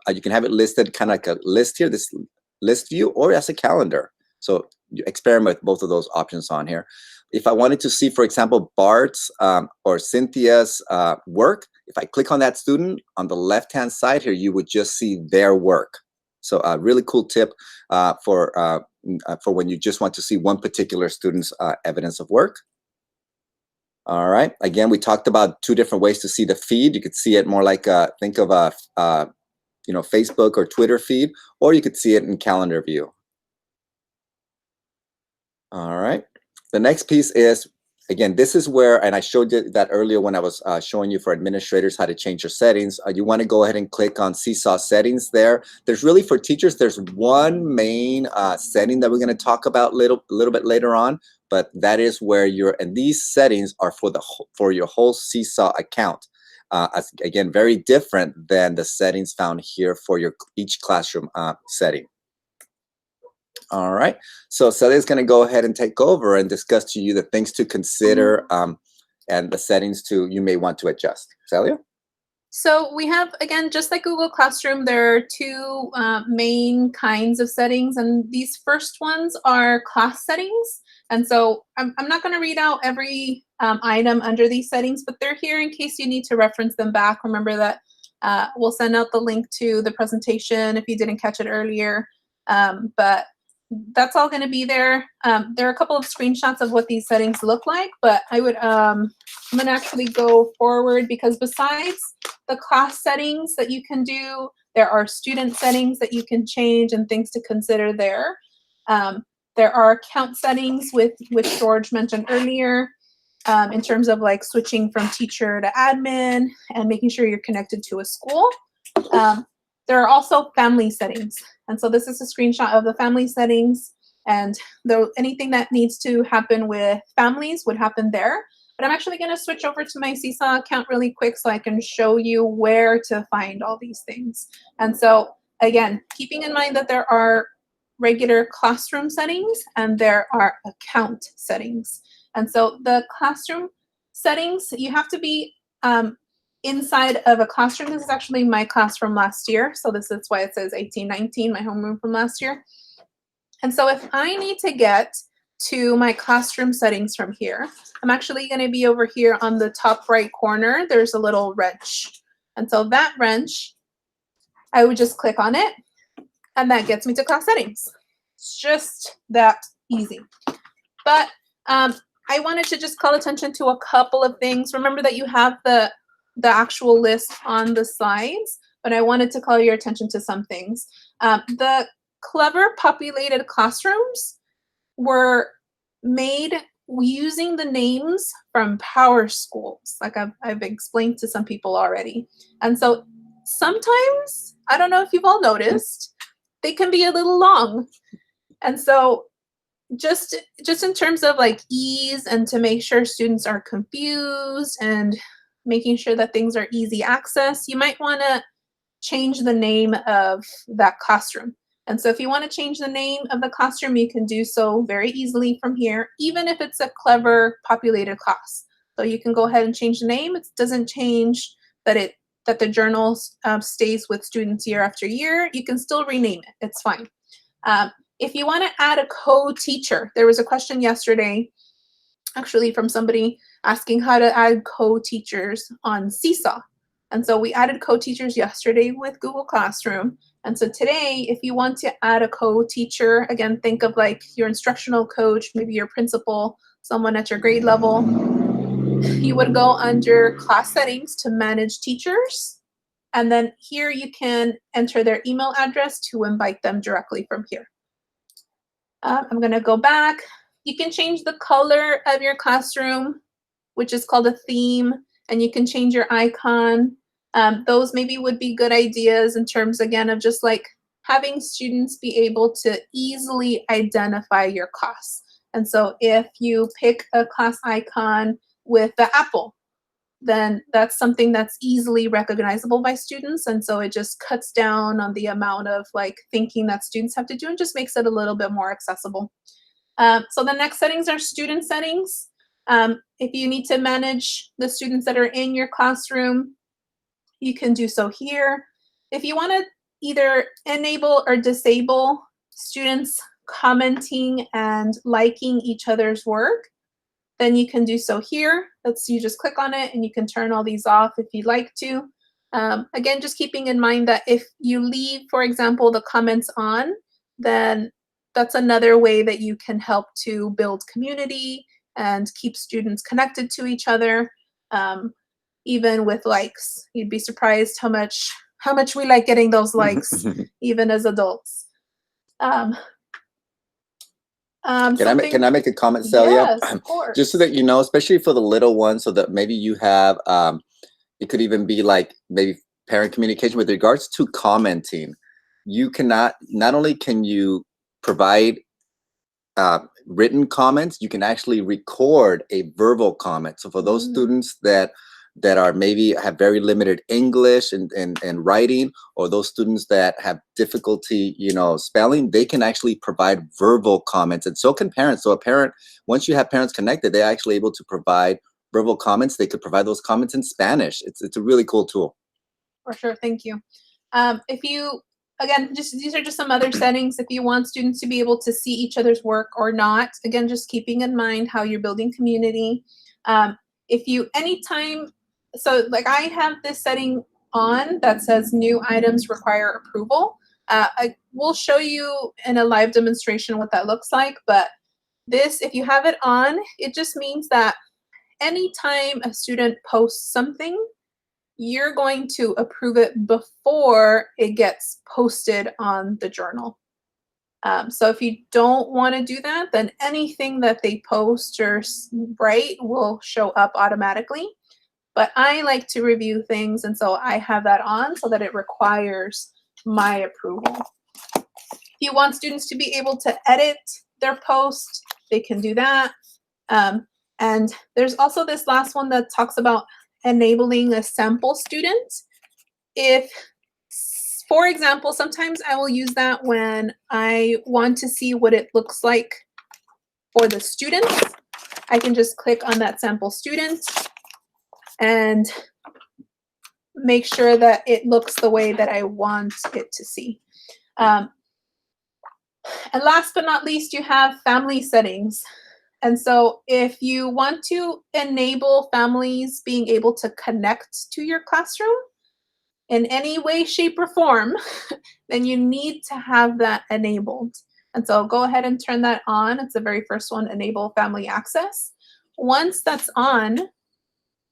listed kind of like a list here, this list view, or as a calendar. So you experiment with both of those options on here. If I wanted to see, for example, Bart's or Cynthia's work, if I click on that student on the left-hand side here, you would just see their work. So a really cool tip for when you just want to see one particular student's evidence of work. All right. Again, we talked about 2 different ways to see the feed. You could see it more like think of a Facebook or Twitter feed, or you could see it in calendar view. All right. The next piece is, again, this is where, and I showed you that earlier when I was showing you for administrators how to change your settings. You want to go ahead and click on Seesaw Settings there. There's really, for teachers, there's one main setting that we're going to talk about a little bit later on, but that is where and these settings are for your whole Seesaw account. Again, very different than the settings found here for each classroom setting. All right, so Celia's going to go ahead and take over and discuss to you the things to consider and the settings you may want to adjust. Celia? So we have, again, just like Google Classroom, there are 2 main kinds of settings, and these first ones are class settings. And so I'm not going to read out every item under these settings, but they're here in case you need to reference them back. Remember that we'll send out the link to the presentation if you didn't catch it earlier. But that's all going to be there. There are a couple of screenshots of what these settings look like, but I'm going to actually go forward, because besides the class settings that you can do, there are student settings that you can change and things to consider there. There are account settings, which George mentioned earlier, in terms of like switching from teacher to admin and making sure you're connected to a school. There are also family settings. And so this is a screenshot of the family settings, and anything that needs to happen with families would happen there. But I'm actually going to switch over to my Seesaw account really quick so I can show you where to find all these things. And so again, keeping in mind that there are regular classroom settings and there are account settings. And so the classroom settings, you have to be inside of a classroom. This is actually my class from last year. So this is why it says 1819, my homeroom from last year. And so if I need to get to my classroom settings from here, I'm actually going to be over here on the top right corner. There's a little wrench. And so that wrench, I would just click on it, and that gets me to class settings. It's just that easy. But I wanted to just call attention to a couple of things. Remember that you have the actual list on the slides, but I wanted to call your attention to some things. The clever populated classrooms were made using the names from Power Schools, like I've explained to some people already. And so sometimes, I don't know if you've all noticed, they can be a little long. And so just in terms of like ease and to make sure students are confused and making sure that things are easy access, you might want to change the name of that classroom. And so if you want to change the name of the classroom, you can do so very easily from here, even if it's a clever populated class. So you can go ahead and change the name. It doesn't change that the journal stays with students year after year. You can still rename it. It's fine. If you want to add a co-teacher, there was a question yesterday, actually from somebody asking how to add co-teachers on Seesaw. And so we added co-teachers yesterday with Google Classroom. And so today, if you want to add a co-teacher, again, think of like your instructional coach, maybe your principal, someone at your grade level, you would go under class settings to manage teachers. And then here you can enter their email address to invite them directly from here. I'm going to go back. You can change the color of your classroom, which is called a theme, and you can change your icon. Those maybe would be good ideas in terms, again, of just like having students be able to easily identify your class. And so if you pick a class icon with the apple, then that's something that's easily recognizable by students. And so it just cuts down on the amount of like thinking that students have to do and just makes it a little bit more accessible. So the next settings are student settings. If you need to manage the students that are in your classroom, you can do so here. If you want to either enable or disable students commenting and liking each other's work, then you can do so here. You just click on it and you can turn all these off if you'd like to. Again, just keeping in mind that if you leave, for example, the comments on, then that's another way that you can help to build community and keep students connected to each other. Even with likes, you'd be surprised how much we like getting those likes, even as adults. Can I make a comment, Celia? Yes, of course. Just so that you know, especially for the little ones, so that maybe you have, it could even be like maybe parent communication with regards to commenting. You cannot, not only can you provide written comments, you can actually record a verbal comment. So for those students that are maybe have very limited English and writing, or those students that have difficulty, spelling, they can actually provide verbal comments, and so can parents. So a parent, once you have parents connected, they're actually able to provide verbal comments. They could provide those comments in Spanish. It's a really cool tool. For sure, thank you. If you, again, these are just some other settings. If you want students to be able to see each other's work or not, again, just keeping in mind how you're building community. If you, anytime, so like I have this setting on that says new items require approval. I will show you in a live demonstration what that looks like, but this, if you have it on, it just means that anytime a student posts something, you're going to approve it before it gets posted on the journal. So if you don't want to do that, then anything that they post or write will show up automatically. But I like to review things, and so I have that on so that it requires my approval. If you want students to be able to edit their post, they can do that. And there's also this last one that talks about enabling a sample student. If, for example, sometimes I will use that when I want to see what it looks like for the students. I can just click on that sample student and make sure that it looks the way that I want it to see. And last but not least, you have family settings. And so if you want to enable families being able to connect to your classroom in any way, shape, or form, then you need to have that enabled. And so go ahead and turn that on. It's the very first one, enable family access. Once that's on,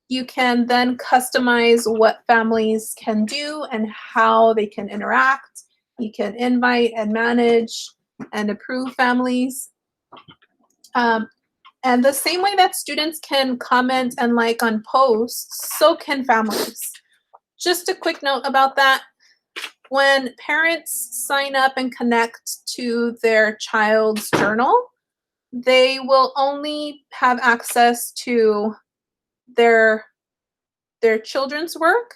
you can then customize what families can do and how they can interact. You can invite and manage and approve families. And the same way that students can comment and like on posts, so can families. Just a quick note about that. When parents sign up and connect to their child's journal, they will only have access to their children's work.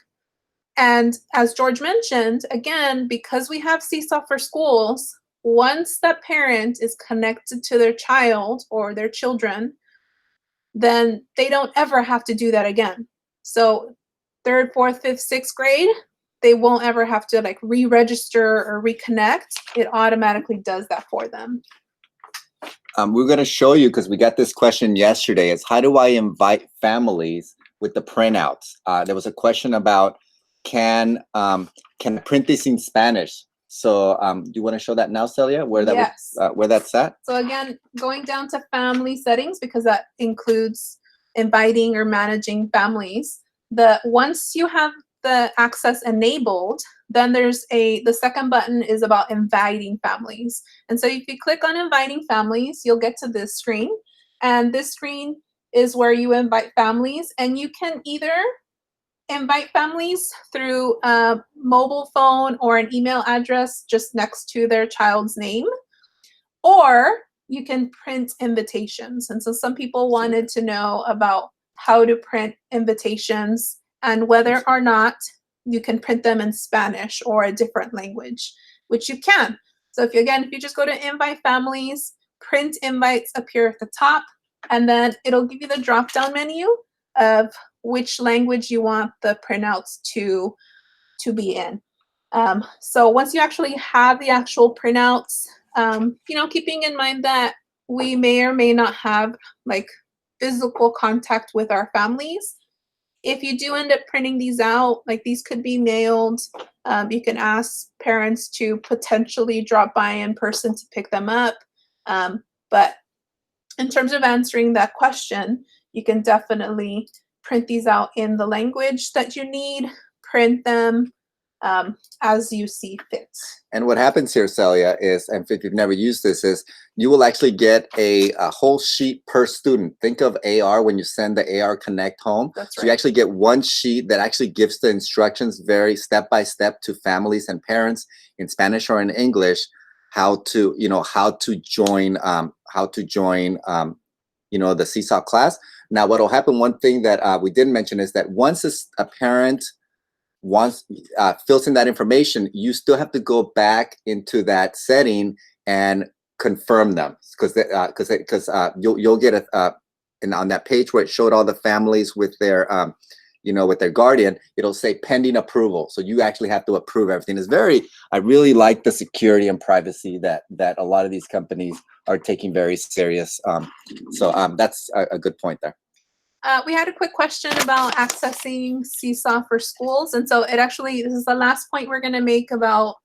And as George mentioned, again, because we have Seesaw for Schools, once that parent is connected to their child or their children, then they don't ever have to do that again. So 3rd, 4th, 5th, 6th grade, they won't ever have to like re-register or reconnect. It automatically does that for them. We're going to show you, because we got this question yesterday, is how do I invite families with the printouts? There was a question about can I print this in Spanish? So do you want to show that now, Celia, where that Yes. where that's at? So again, going down to family settings, because that includes inviting or managing families. Once you have the access enabled, then there's the second button is about inviting families. And so if you click on inviting families, you'll get to this screen. And this screen is where you invite families, and you can either invite families through a mobile phone or an email address just next to their child's name, or you can print invitations. And so some people wanted to know about how to print invitations and whether or not you can print them in Spanish or a different language, which you can. So if you just go to invite families, print invites appear at the top, and then it'll give you the drop-down menu of which language you want the printouts to be in. So once you actually have the actual printouts, keeping in mind that we may or may not have like physical contact with our families. If you do end up printing these out, like these could be mailed. You can ask parents to potentially drop by in person to pick them up. But in terms of answering that question, you can definitely print these out in the language that you need, print them as you see fit. And what happens here, Celia, is, and if you've never used this, is you will actually get a whole sheet per student. Think of AR when you send the AR Connect home. That's right. So you actually get one sheet that actually gives the instructions very step by step to families and parents in Spanish or in English, how to join the Seesaw class. Now, what will happen, one thing that we didn't mention is that once a parent fills in that information, you still have to go back into that setting and confirm them, because you'll get and on that page where it showed all the families with their with their guardian, it'll say pending approval. So you actually have to approve everything. I really like the security and privacy that a lot of these companies are taking very serious. So that's a good point there. We had a quick question about accessing Seesaw for schools. And so this is the last point we're going to make about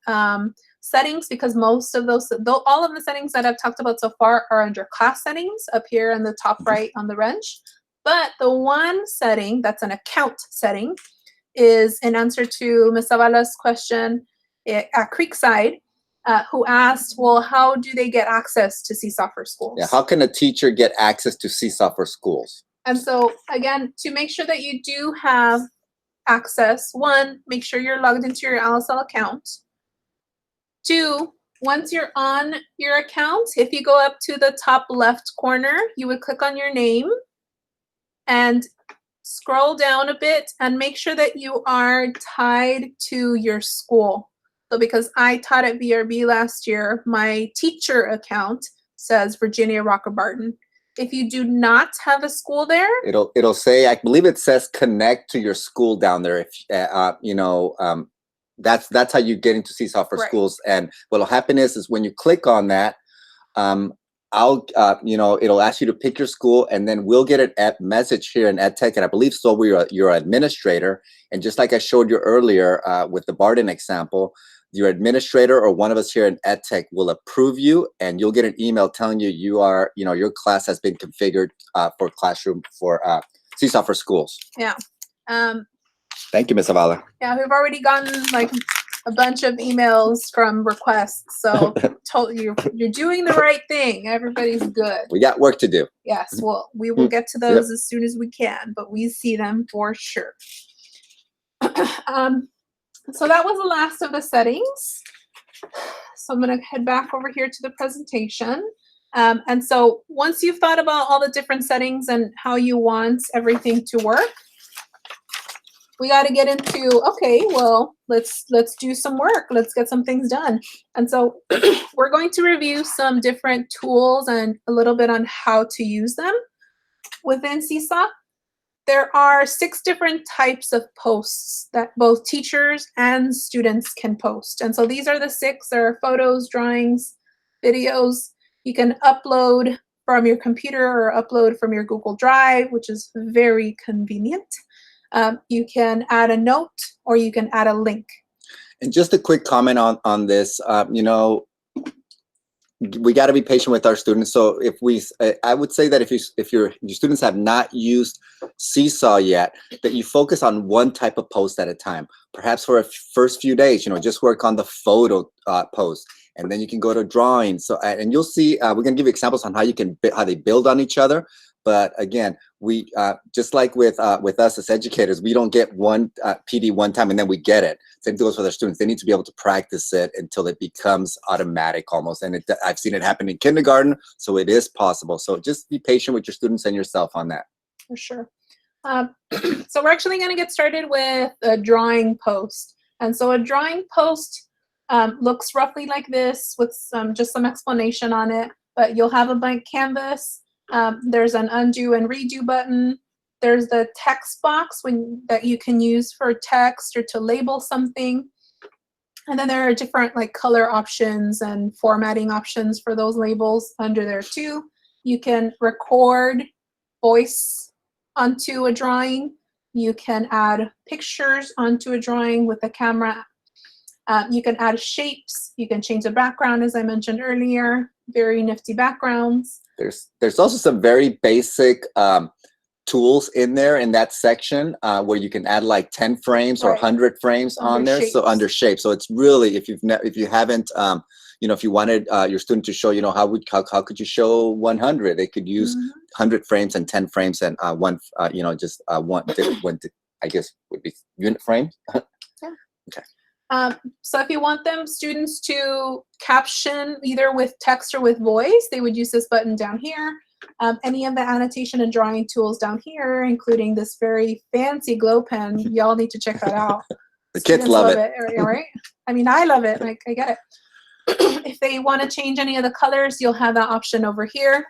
settings, because most of all of the settings that I've talked about so far are under class settings up here in the top right on the wrench. But the one setting that's an account setting is in answer to Ms. Zavala's question at Creekside, who asked, well, how do they get access to Seesaw for schools? Yeah, how can a teacher get access to Seesaw for schools? And so, again, to make sure that you do have access, one, make sure you're logged into your LSL account. Two, once you're on your account, if you go up to the top left corner, you would click on your name and scroll down a bit and make sure that you are tied to your school. So because I taught at VRB last year, my teacher account says Virginia Rocker Barton. If you do not have a school there, it'll say, I believe it says connect to your school down there. If that's how you get into Seesaw for schools. And what'll happen is when you click on that, it'll ask you to pick your school, and then we'll get a message here in EdTech, and I believe so your administrator. And just like I showed you earlier with the Barton example, your administrator or one of us here in EdTech will approve you, and you'll get an email telling you your class has been configured for classroom for Seesaw for schools. Yeah. Thank you, Ms. Zavala. Yeah, we've already gotten like a bunch of emails from requests. So you're doing the right thing. Everybody's good. We got work to do. Yes, well, we will get to those as soon as we can, but we see them for sure. So that was the last of the settings. So I'm going to head back over here to the presentation. And so once you've thought about all the different settings and how you want everything to work, we got to get into, okay, well, let's do some work. Let's get some things done. And so we're going to review some different tools and a little bit on how to use them within Seesaw. There are 6 different types of posts that both teachers and students can post. And so these are the 6. There are photos, drawings, videos. You can upload from your computer or upload from your Google Drive, which is very convenient. You can add a note or you can add a link. And just a quick comment on this, we got to be patient with our students. So I would say that if your students have not used Seesaw yet, that you focus on one type of post at a time. Perhaps for a first few days, just work on the photo post, and then you can go to drawing. So and you'll see, we're gonna give you examples on how they build on each other. But again, we just like with us as educators, we don't get one PD one time and then we get it. Same thing goes with our students. They need to be able to practice it until it becomes automatic almost. And I've seen it happen in kindergarten, so it is possible. So just be patient with your students and yourself on that. For sure. So we're actually going to get started with a drawing post. And so a drawing post looks roughly like this with just some explanation on it. But you'll have a blank canvas. There's an undo and redo button. There's the text box that you can use for text or to label something. And then there are different like color options and formatting options for those labels under there too. You can record voice onto a drawing. You can add pictures onto a drawing with the camera. You can add shapes. You can change the background, as I mentioned earlier. Very nifty backgrounds. There's also some very basic tools in there in that section where you can add like 10 frames or 100 frames on there. So under shape. So it's really, if you haven't, you know, if you wanted your student to show, you know, how could you show 100? They could use 100 frames and 10 frames and one, you know, just one, I guess would be unit frames. Yeah. Okay. So if you want students to caption either with text or with voice, they would use this button down here. Any of the annotation and drawing tools down here, including this very fancy glow pen, y'all need to check that out. The kids love it. Right? I mean, I love it. Like, I get it. If they want to change any of the colors, you'll have that option over here.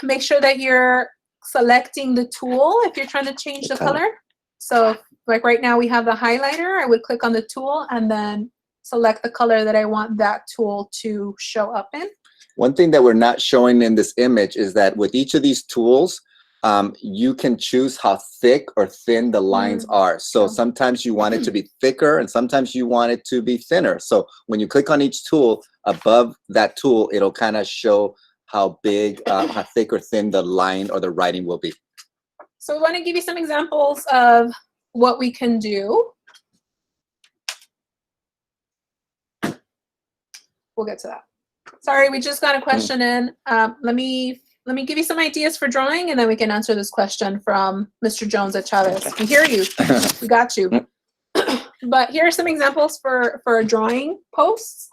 Make sure that you're selecting the tool if you're trying to change the color. So like right now we have the highlighter. I would click on the tool and then select the color that I want that tool to show up in. One thing that we're not showing in this image is that with each of these tools, you can choose how thick or thin the lines are. So sometimes you want it to be thicker and sometimes you want it to be thinner. So when you click on each tool, above that tool, it'll kind of show how big, how thick or thin the line or the writing will be. So we want to give you some examples of what we can do. We'll get to that. Sorry, we just got a question in. Let me give you some ideas for drawing, and then we can answer this question from Mr. Jones at Chavez. We hear you. We got you. But here are some examples for drawing posts.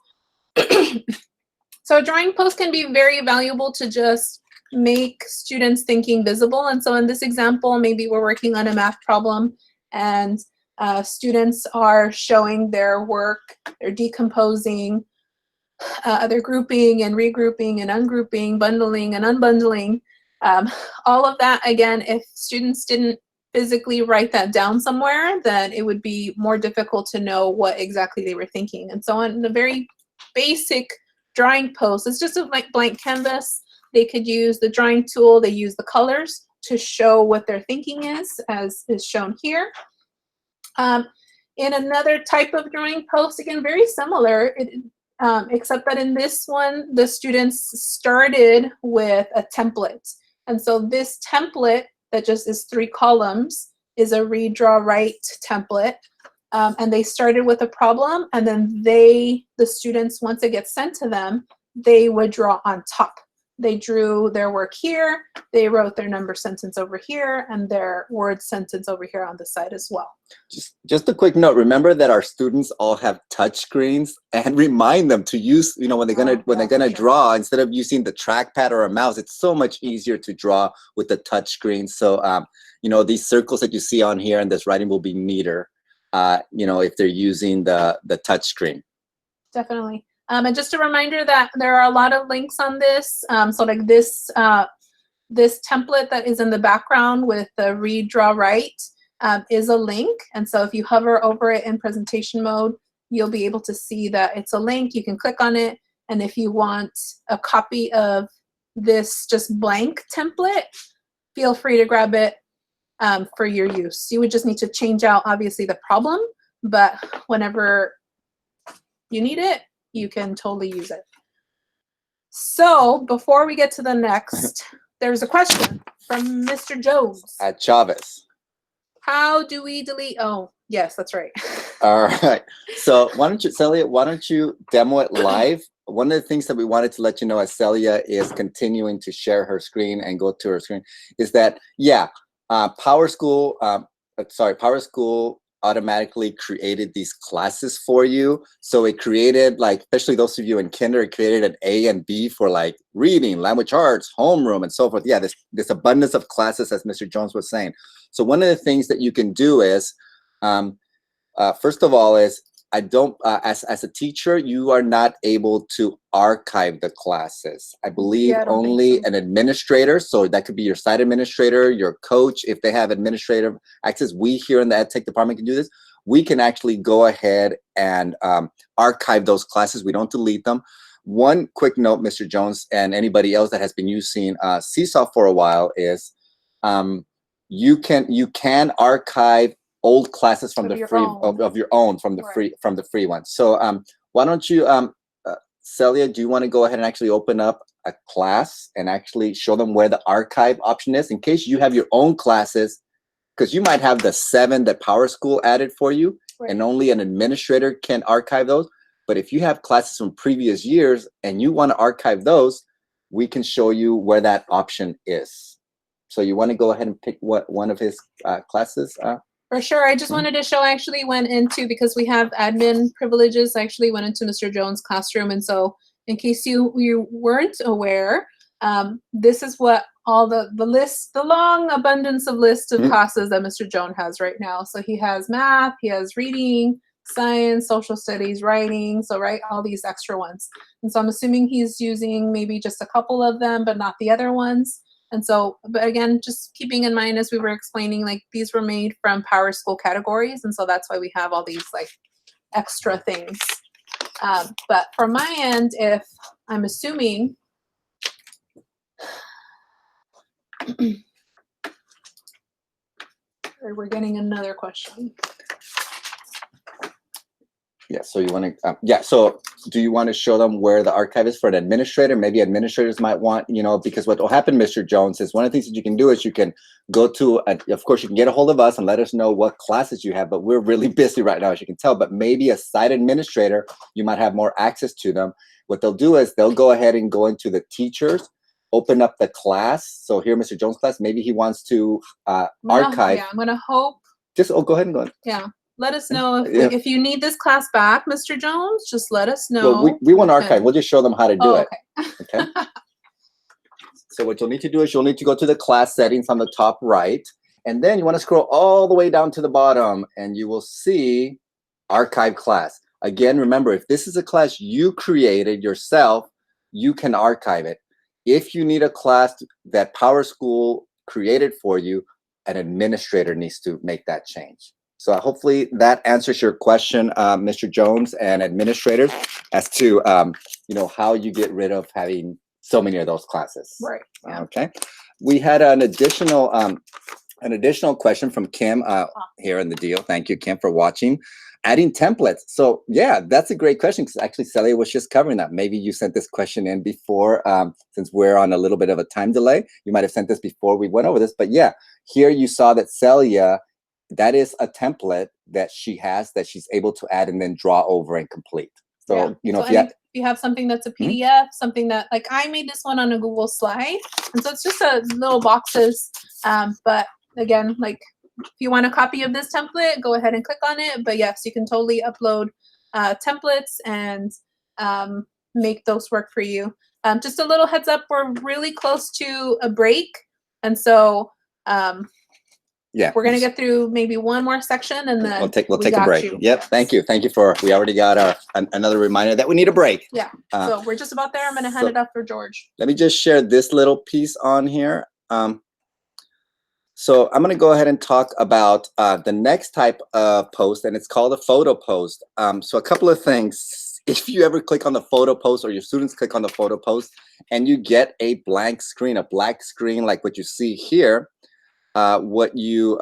So a drawing post can be very valuable to just make students' thinking visible. And so in this example, maybe we're working on a math problem and students are showing their work, they're decomposing, they're grouping and regrouping and ungrouping, bundling and unbundling. All of that, again, if students didn't physically write that down somewhere, then it would be more difficult to know what exactly they were thinking. And so on the very basic drawing post, it's just a blank canvas. They could use the drawing tool, they use the colors to show what their thinking is, as is shown here. In another type of drawing post, again, very similar, except that in this one, the students started with a template. And so this template that just is 3 columns is a read, draw, write template. And they started with a problem, and then the students, once it gets sent to them, they would draw on top. They drew their work here, they wrote their number sentence over here, and their word sentence over here on the side as well. Just a quick note, remember that our students all have touch screens, and remind them to use, you know, when they're gonna draw, instead of using the trackpad or a mouse, it's so much easier to draw with the touch screen. So, you know, these circles that you see on here and this writing will be neater, you know, if they're using the touch screen. Definitely. And just a reminder that there are a lot of links on this. So like this template that is in the background with the read, draw, write is a link. And so if you hover over it in presentation mode, you'll be able to see that it's a link. You can click on it. And if you want a copy of this just blank template, feel free to grab it for your use. You would just need to change out, obviously, the problem. But whenever you need it, you can totally use it. So before we get to the next, there's a question from Mr. Jones At Chavez. How do we delete? Oh, yes, that's right. All right. So why don't you, Celia, why don't you demo it live one of the things that we wanted to let you know as Celia is continuing to share her screen and go to her screen is that, yeah, PowerSchool automatically created these classes for you. So it created, like, especially those of you in kinder, it created an A and B for like reading, language arts, homeroom, and so forth. Yeah, this abundance of classes, as Mr. Jones was saying. So one of the things that you can do is, first of all, is as a teacher, you are not able to archive the classes. I believe only an administrator, so that could be your site administrator, your coach, if they have administrative access. We here in the ed tech department can do this. We can actually go ahead and archive those classes. We don't delete them. One quick note, Mr. Jones, and anybody else that has been using Seesaw for a while is you can archive old classes from the free of your own from the free ones. So why don't you, Celia, do you want to go ahead and actually open up a class and actually show them where the archive option is in case you have your own classes, because you might have the 7 that PowerSchool added for you, and only an administrator can archive those. But if you have classes from previous years and you want to archive those, we can show you where that option is. So you want to go ahead and pick one of his classes? For sure. I just wanted to show, I actually went into, because we have admin privileges, I actually went into Mr. Jones' classroom. And so in case you weren't aware, this is what all the long abundance of list of classes that Mr. Jones has right now. So he has math, he has reading, science, social studies, writing, so all these extra ones. And so I'm assuming he's using maybe just a couple of them, but not the other ones. And so, but again, just keeping in mind, as we were explaining, like these were made from PowerSchool categories. And so that's why we have all these like extra things. But from my end, if I'm assuming, we're getting another question. Yeah, so you want to, so do you want to show them where the archive is for an administrator? Maybe administrators might want, because what will happen, Mr. Jones, is one of the things that you can do is you can go to, of course, you can get a hold of us and let us know what classes you have, but we're really busy right now, as you can tell. But maybe a site administrator, you might have more access to them. What they'll do is they'll go ahead and go into the teachers, open up the class. So here, Mr. Jones' class, maybe he wants to archive. Yeah, I'm going to hope. Just, go ahead and go. Yeah. Let us know if you need this class back, Mr. Jones. Just let us know. Well, we won't archive. We'll just show them how to do it. Okay. So what you'll need to do is you'll need to go to the class settings on the top right, and then you want to scroll all the way down to the bottom, and you will see archive class. Again, remember, if this is a class you created yourself, you can archive it. If you need a class that PowerSchool created for you, an administrator needs to make that change. So hopefully that answers your question, Mr. Jones and administrators, as to how you get rid of having so many of those classes. Right. Yeah. Okay. We had an additional question from Kim here in the deal. Thank you, Kim, for watching. Adding templates. So yeah, that's a great question, because actually Celia was just covering that. Maybe you sent this question in before, since we're on a little bit of a time delay. You might have sent this before we went over this, but yeah, here you saw that Celia, that is a template that she has that she's able to add and then draw over and complete. So, if you have something that's a PDF, something that, like I made this one on a Google slide. And so it's just a little boxes. But again, like if you want a copy of this template, go ahead and click on it. But yes, you can totally upload templates and make those work for you. Just a little heads up, we're really close to a break. And so, yeah, we're gonna get through maybe one more section, and then we'll take a break. Yep. Thank you. We already got another reminder that we need a break. Yeah. So we're just about there. I'm gonna hand it off for George. Let me just share this little piece on here. So I'm gonna go ahead and talk about the next type of post, and it's called a photo post. So a couple of things. If you ever click on the photo post, or your students click on the photo post, and you get a blank screen, a black screen like what you see here, what you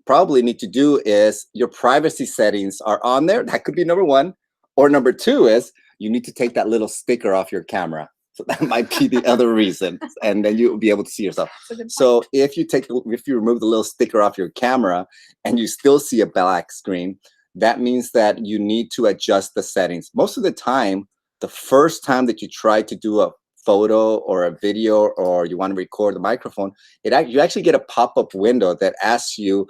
probably need to do is your privacy settings are on there. That could be number one. Or number two is you need to take that little sticker off your camera. So that might be the other reason. And then you'll be able to see yourself. So if you remove the little sticker off your camera and you still see a black screen, that means that you need to adjust the settings. Most of the time, the first time that you try to do a photo or a video, or you want to record the microphone, you actually get a pop-up window that asks you,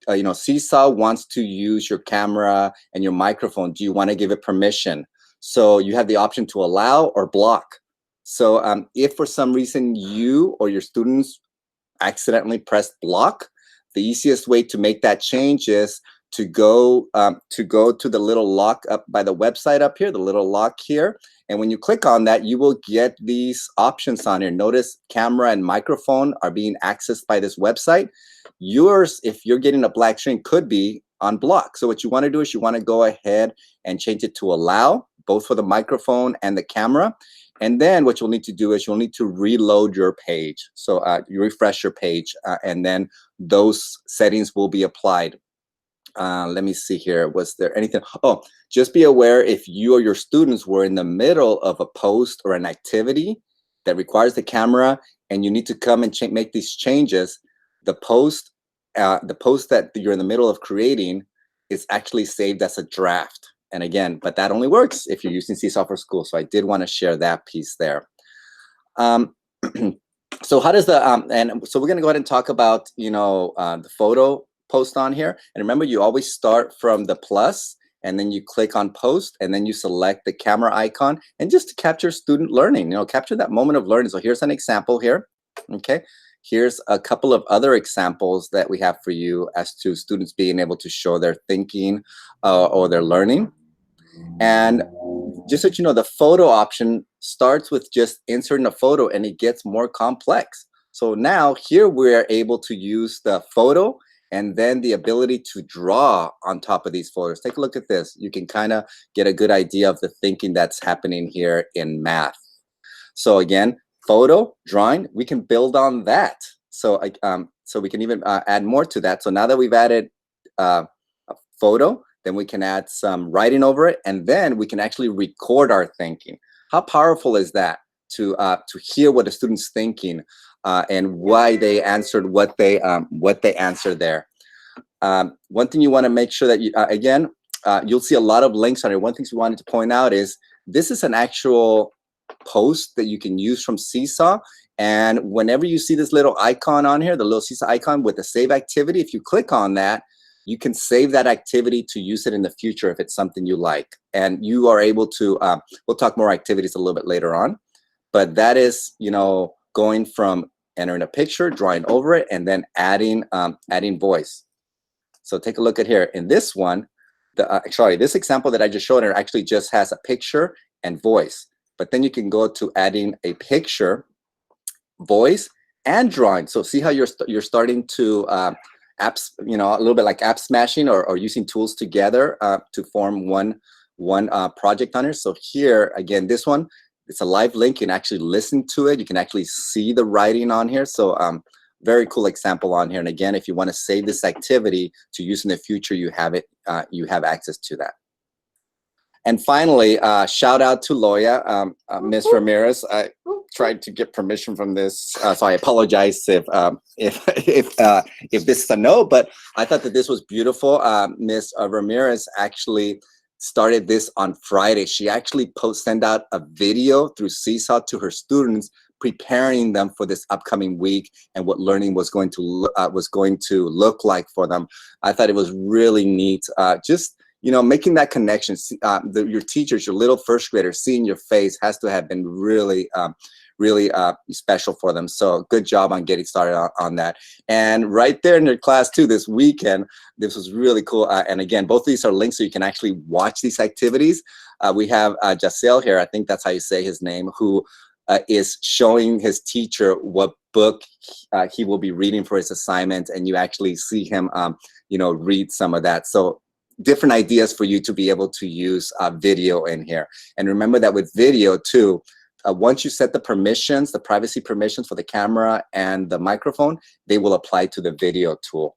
you know, Seesaw wants to use your camera and your microphone. Do you want to give it permission? So you have the option to allow or block. So if for some reason you or your students accidentally pressed block, the easiest way to make that change is to go to the little lock up by the website up here, the little lock here. And when you click on that, you will get these options on here. Notice camera and microphone are being accessed by this website. Yours, if you're getting a black screen, could be on block. So what you want to do is you want to go ahead and change it to allow, both for the microphone and the camera. And then what you'll need to do is you'll need to reload your page. So you refresh your page and then those settings will be applied. Let me see here. Was there anything? Oh, just be aware if you or your students were in the middle of a post or an activity that requires the camera and you need to come and make these changes, the post that you're in the middle of creating is actually saved as a draft. And again, but that only works if you're using Seesaw for School. So I did want to share that piece there. So how does the, and so we're going to go ahead and talk about, you know, the photo post on here. And remember, you always start from the plus and then you click on post and then you select the camera icon and just to capture student learning, you know, capture that moment of learning. So here's an example here. Okay. Here's a couple of other examples that we have for you as to students being able to show their thinking or their learning. And just so you know, the photo option starts with just inserting a photo and it gets more complex. So now here we're able to use the photo and then the ability to draw on top of these photos. Take a look at this. You can kind of get a good idea of the thinking that's happening here in math. So again, photo, drawing, we can build on that. So so we can even add more to that. So now that we've added a photo, then we can add some writing over it, and then we can actually record our thinking. How powerful is that to hear what a student's thinking and why they answered what they answered there. One thing you want to make sure that you, again, you'll see a lot of links on it. One thing we wanted to point out is this is an actual post that you can use from Seesaw. And whenever you see this little icon on here, the little Seesaw icon with the save activity, if you click on that, you can save that activity to use it in the future if it's something you like. And you are able to, we'll talk more activities a little bit later on, but that is, you know, going from entering a picture, drawing over it, and then adding voice. So take a look at here. In this one, sorry, this example that I just showed here actually just has a picture and voice. But then you can go to adding a picture, voice, and drawing. So see how you're starting to apps, you know, a little bit like app smashing or using tools together to form one project on here. So here, again, this one, it's a live link. You can actually listen to it. You can actually see the writing on here. So very cool example on here. And again, if you want to save this activity to use in the future, you have it. You have access to that. And finally, shout out to Loya, Ms. Ramirez. I tried to get permission from this, so I apologize if this is a no. But I thought that this was beautiful. Ms. Ramirez actually started this on Friday. She actually sent out a video through Seesaw to her students, preparing them for this upcoming week and what learning was going to look like for them. I thought it was really neat. Just, you know, making that connection. Your teachers, your little first graders, seeing your face has to have been really, really special for them. So good job on getting started on that. And right there in your class too, this weekend, this was really cool. And again, both of these are links so you can actually watch these activities. We have Jaciel here, I think that's how you say his name, who is showing his teacher what book he will be reading for his assignment. And you actually see him, you know, read some of that. So different ideas for you to be able to use video in here. And remember that with video too, once you set the permissions, the privacy permissions for the camera and the microphone, they will apply to the video tool.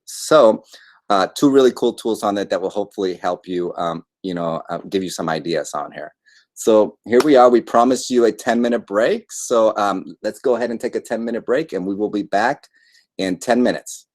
So two really cool tools on it that will hopefully help you, you know, give you some ideas on here. So here we are. We promised you a 10-minute break. So let's go ahead and take a 10-minute break and we will be back in 10 minutes.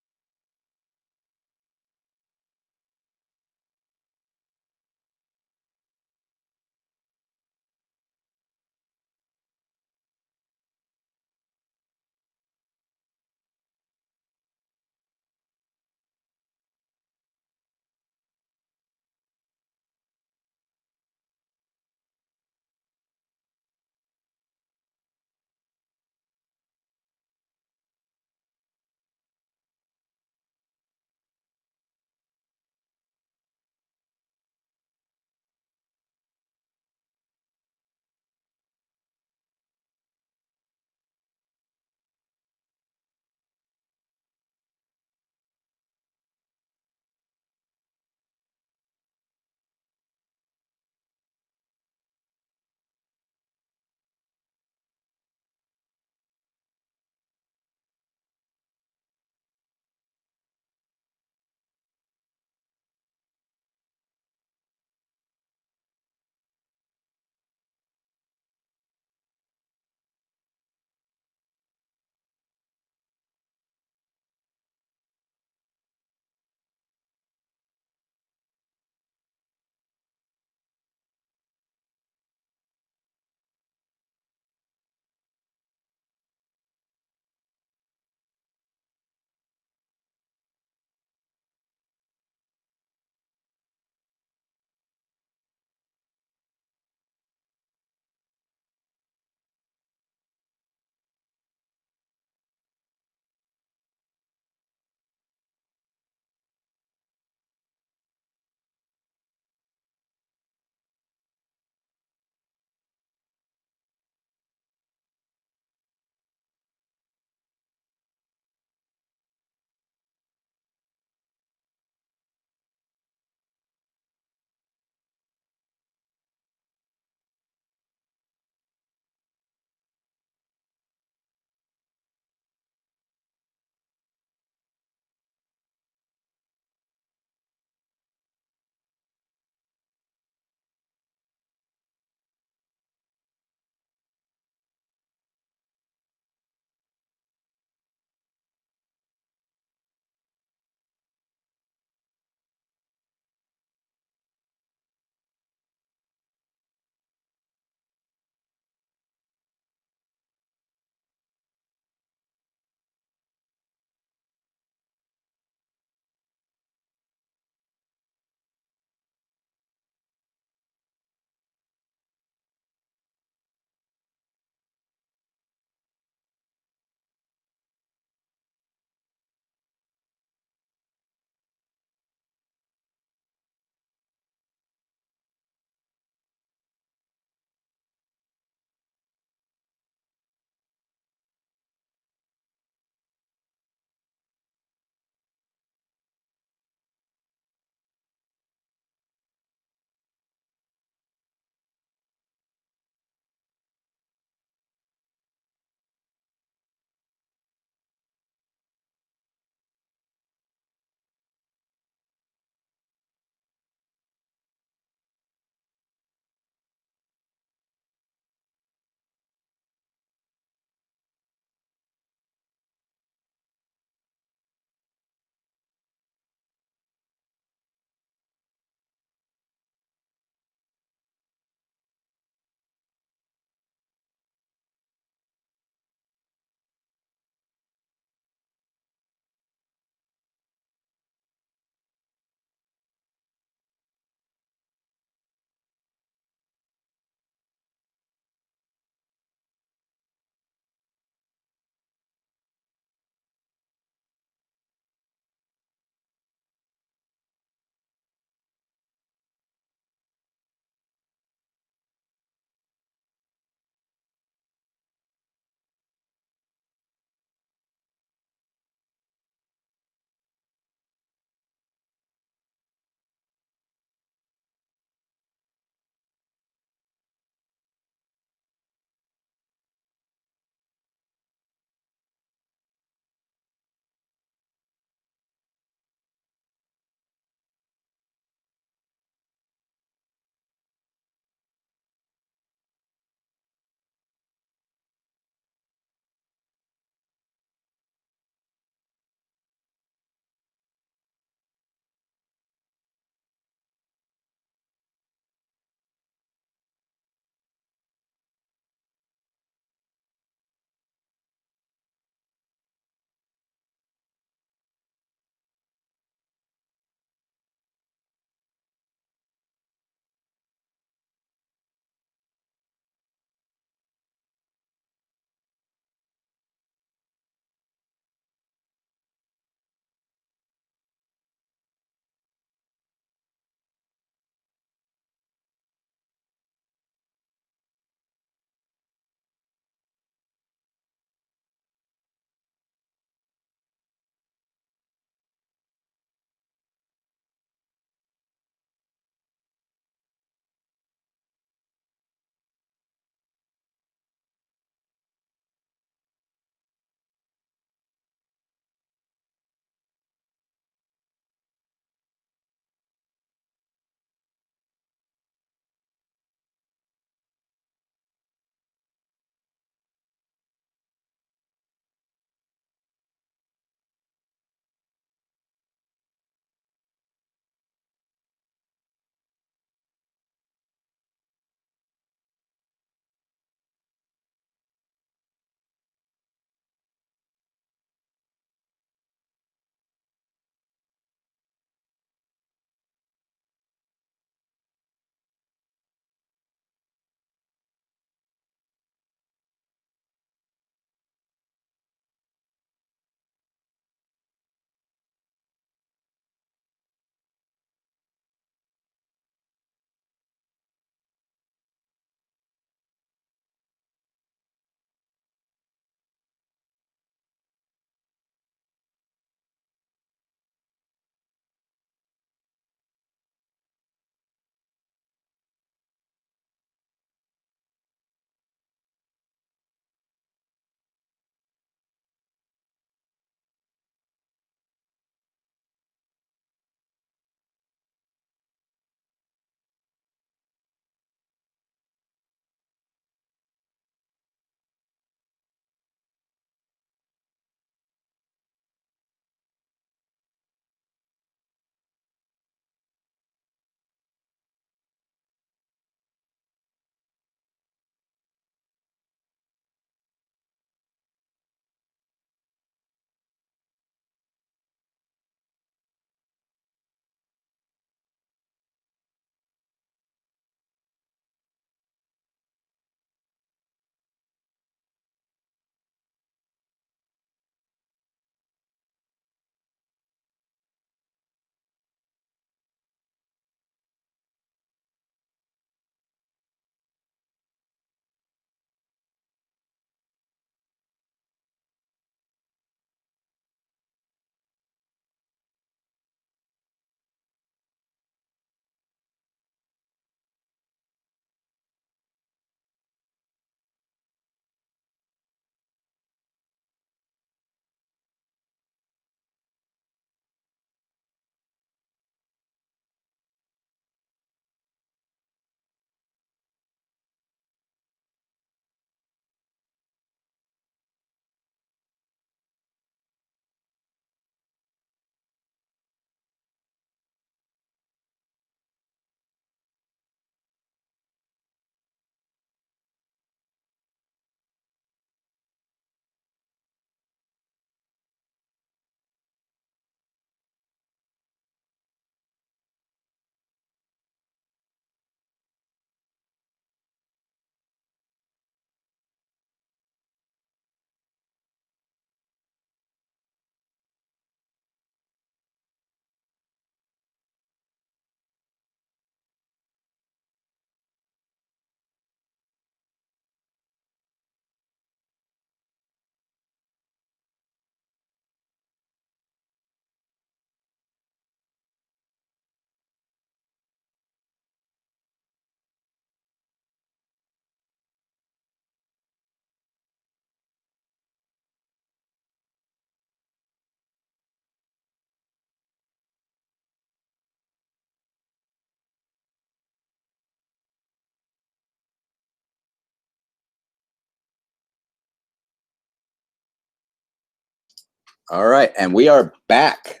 All right, and we are back.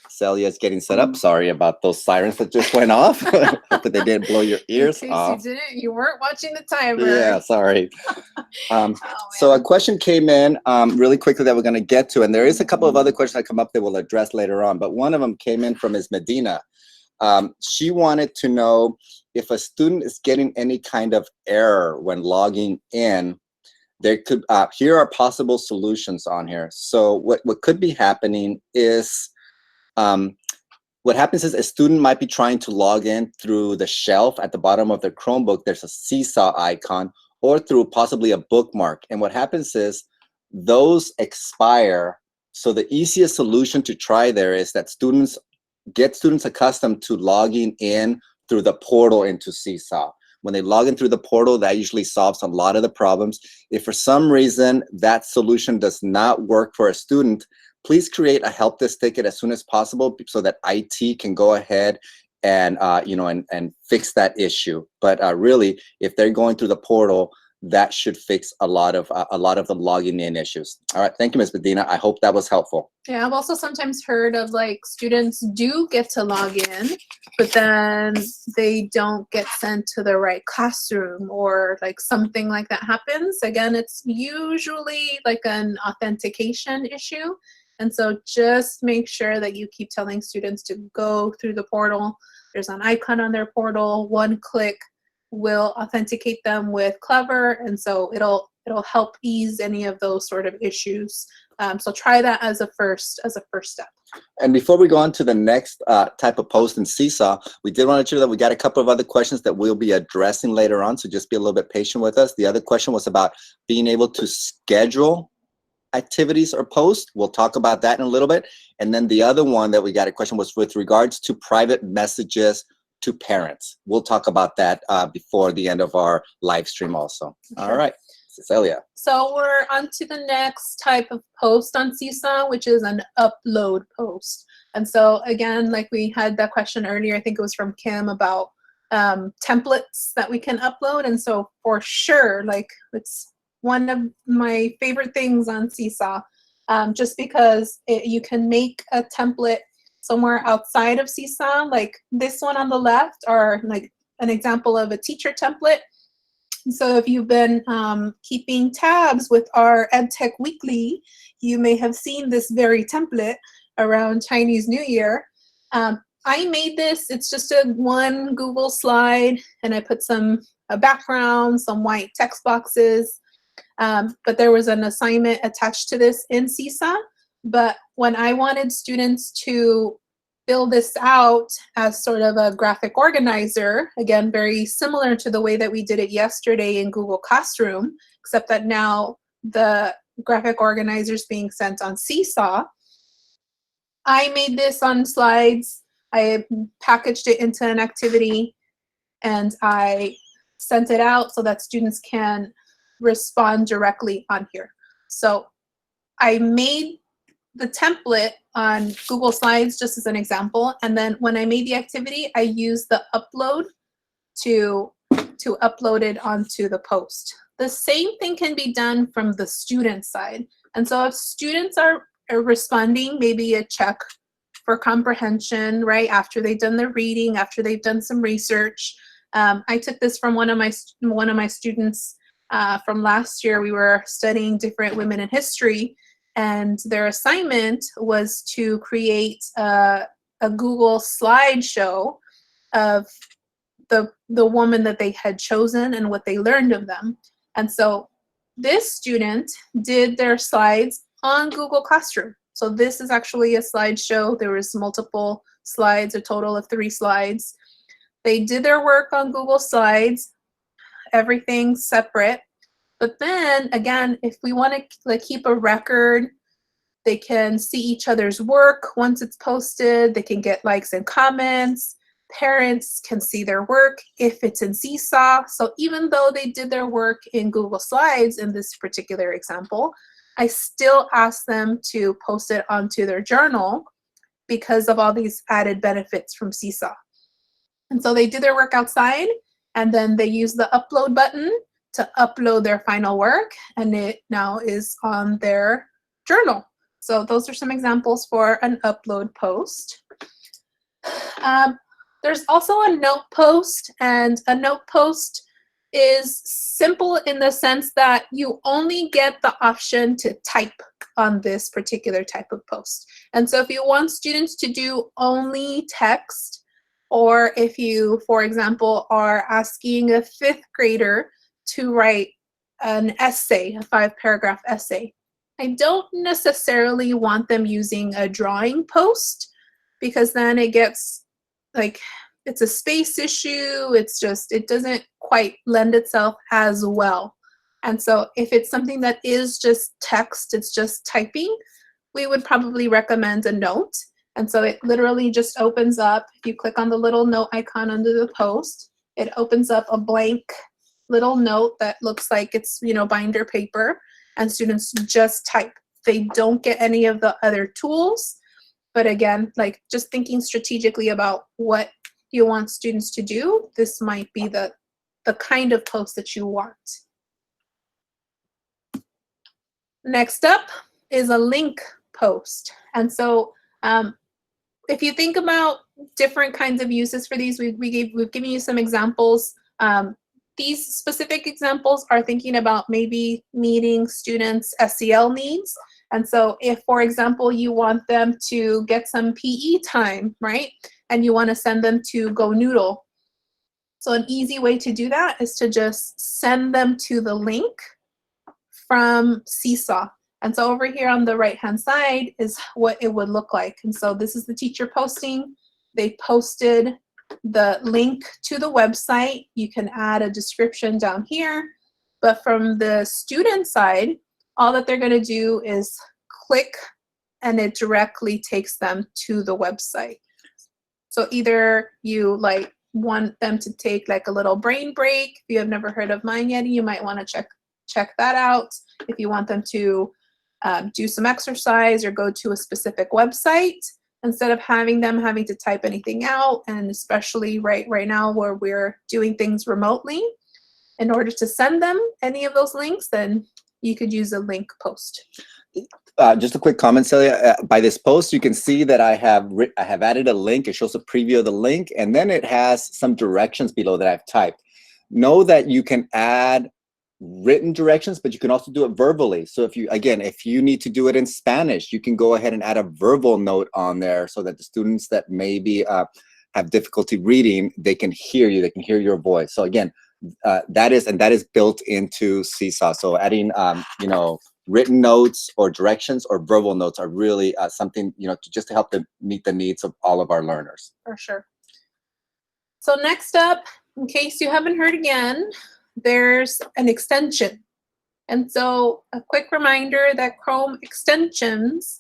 Celia is getting set up. Sorry about those sirens that just went off. Hope they didn't blow your ears In case off. you didn't, you weren't watching the timer. Yeah, sorry. Oh, So a man. question came in really quickly that we're going to get to, and there is a couple of other questions that come up that we'll address later on, but one of them came in from Ms. Medina. She wanted to know if a student is getting any kind of error when logging in. There could here are possible solutions on here. So what could be happening is what happens is a student might be trying to log in through the shelf at the bottom of their Chromebook. There's a seesaw icon, or through possibly a bookmark. And what happens is those expire. So the easiest solution to try there is that get students accustomed to logging in through the portal into Seesaw. When they log in through the portal, that usually solves a lot of the problems. If for some reason that solution does not work for a student, please create a help desk ticket as soon as possible so that IT can go ahead and and fix that issue. But really, if they're going through the portal, that should fix a lot of the logging in issues. All right, thank you, Ms. Medina. I hope that was helpful. Yeah, I've also sometimes heard of like students do get to log in, but then they don't get sent to the right classroom, or like something like that happens. Again, it's usually like an authentication issue. And so just make sure that you keep telling students to go through the portal. There's an icon on their portal. One click will authenticate them with Clever, and so it'll help ease any of those sort of issues. So try that as a first step. And before we go on to the next type of post in Seesaw, we did want to share that we got a couple of other questions that we'll be addressing later on, so just be a little bit patient with us. The other question was about being able to schedule activities or posts. We'll talk about that in a little bit. And then the other one that we got a question was with regards to private messages to parents. We'll talk about that before the end of our live stream also. Sure. All right, Cecilia. So we're on to the next type of post on Seesaw, which is an upload post. And so again, like we had that question earlier, I think it was from Kim, about templates that we can upload. And so for sure, like it's one of my favorite things on Seesaw, just because you can make a template somewhere outside of Seesaw. Like this one on the left are like an example of a teacher template. So if you've been keeping tabs with our EdTech Weekly, you may have seen this very template around Chinese New Year. I made this. It's just one Google slide, and I put a background, some white text boxes. But there was an assignment attached to this in Seesaw. But when I wanted students to build this out as sort of a graphic organizer, again, very similar to the way that we did it yesterday in Google Classroom, except that now the graphic organizer is being sent on Seesaw. I made this on slides. I packaged it into an activity, and I sent it out so that students can respond directly on here. So I made the template on Google Slides just as an example, and then when I made the activity, I used the upload to upload it onto the post. The same thing can be done from the student side. And so if students are responding, maybe a check for comprehension, right, after they've done their reading, after they've done some research. I took this from one of my students from last year. We were studying different women in history, and their assignment was to create a Google slideshow of the woman that they had chosen and what they learned of them. And so this student did their slides on Google Classroom. So this is actually a slideshow. There was multiple slides, a total of 3 slides. They did their work on Google Slides, everything separate. But then again, if we want to like keep a record, they can see each other's work once it's posted. They can get likes and comments. Parents can see their work if it's in Seesaw. So even though they did their work in Google Slides in this particular example, I still ask them to post it onto their journal because of all these added benefits from Seesaw. And so they did their work outside, and then they use the upload button to upload their final work, and it now is on their journal. So those are some examples for an upload post. There's also a note post, and a note post is simple in the sense that you only get the option to type on this particular type of post. And so if you want students to do only text, or if you, for example, are asking a 5th grader to write an essay, a 5-paragraph essay, I don't necessarily want them using a drawing post, because then it gets like, it's a space issue. It's just, it doesn't quite lend itself as well. And so if it's something that is just text, it's just typing, we would probably recommend a note. And so it literally just opens up. If you click on the little note icon under the post, it opens up a blank little note that looks like it's, you know, binder paper, and students just type. They don't get any of the other tools. But again, like, just thinking strategically about what you want students to do, this might be the kind of post that you want. Next up is a link post. And so if you think about different kinds of uses for these, we've given you some examples. These specific examples are thinking about maybe meeting students' SEL needs. And so if, for example, you want them to get some PE time, right? And you want to send them to Go Noodle. So an easy way to do that is to just send them to the link from Seesaw. And so over here on the right-hand side is what it would look like. And so this is the teacher posting. They posted the link to the website. You can add a description down here. But from the student side, all that they're going to do is click, and it directly takes them to the website. So either you like want them to take like a little brain break. If you have never heard of Mind Yeti, you might want to check that out. If you want them to do some exercise or go to a specific website, instead of having to type anything out, and especially right now where we're doing things remotely, in order to send them any of those links, then you could use a link post. Just a quick comment, Celia. By this post, you can see that I have added a link. It shows a preview of the link, and then it has some directions below that I've typed. Know that you can add written directions, but you can also do it verbally. So if you need to do it in Spanish, you can go ahead and add a verbal note on there so that the students that maybe have difficulty reading, they can hear you, they can hear your voice. So again, that is built into Seesaw. So adding written notes or directions or verbal notes are really something, just to help them meet the needs of all of our learners. For sure. So next up, in case you haven't heard again, there's an extension. And so a quick reminder that Chrome extensions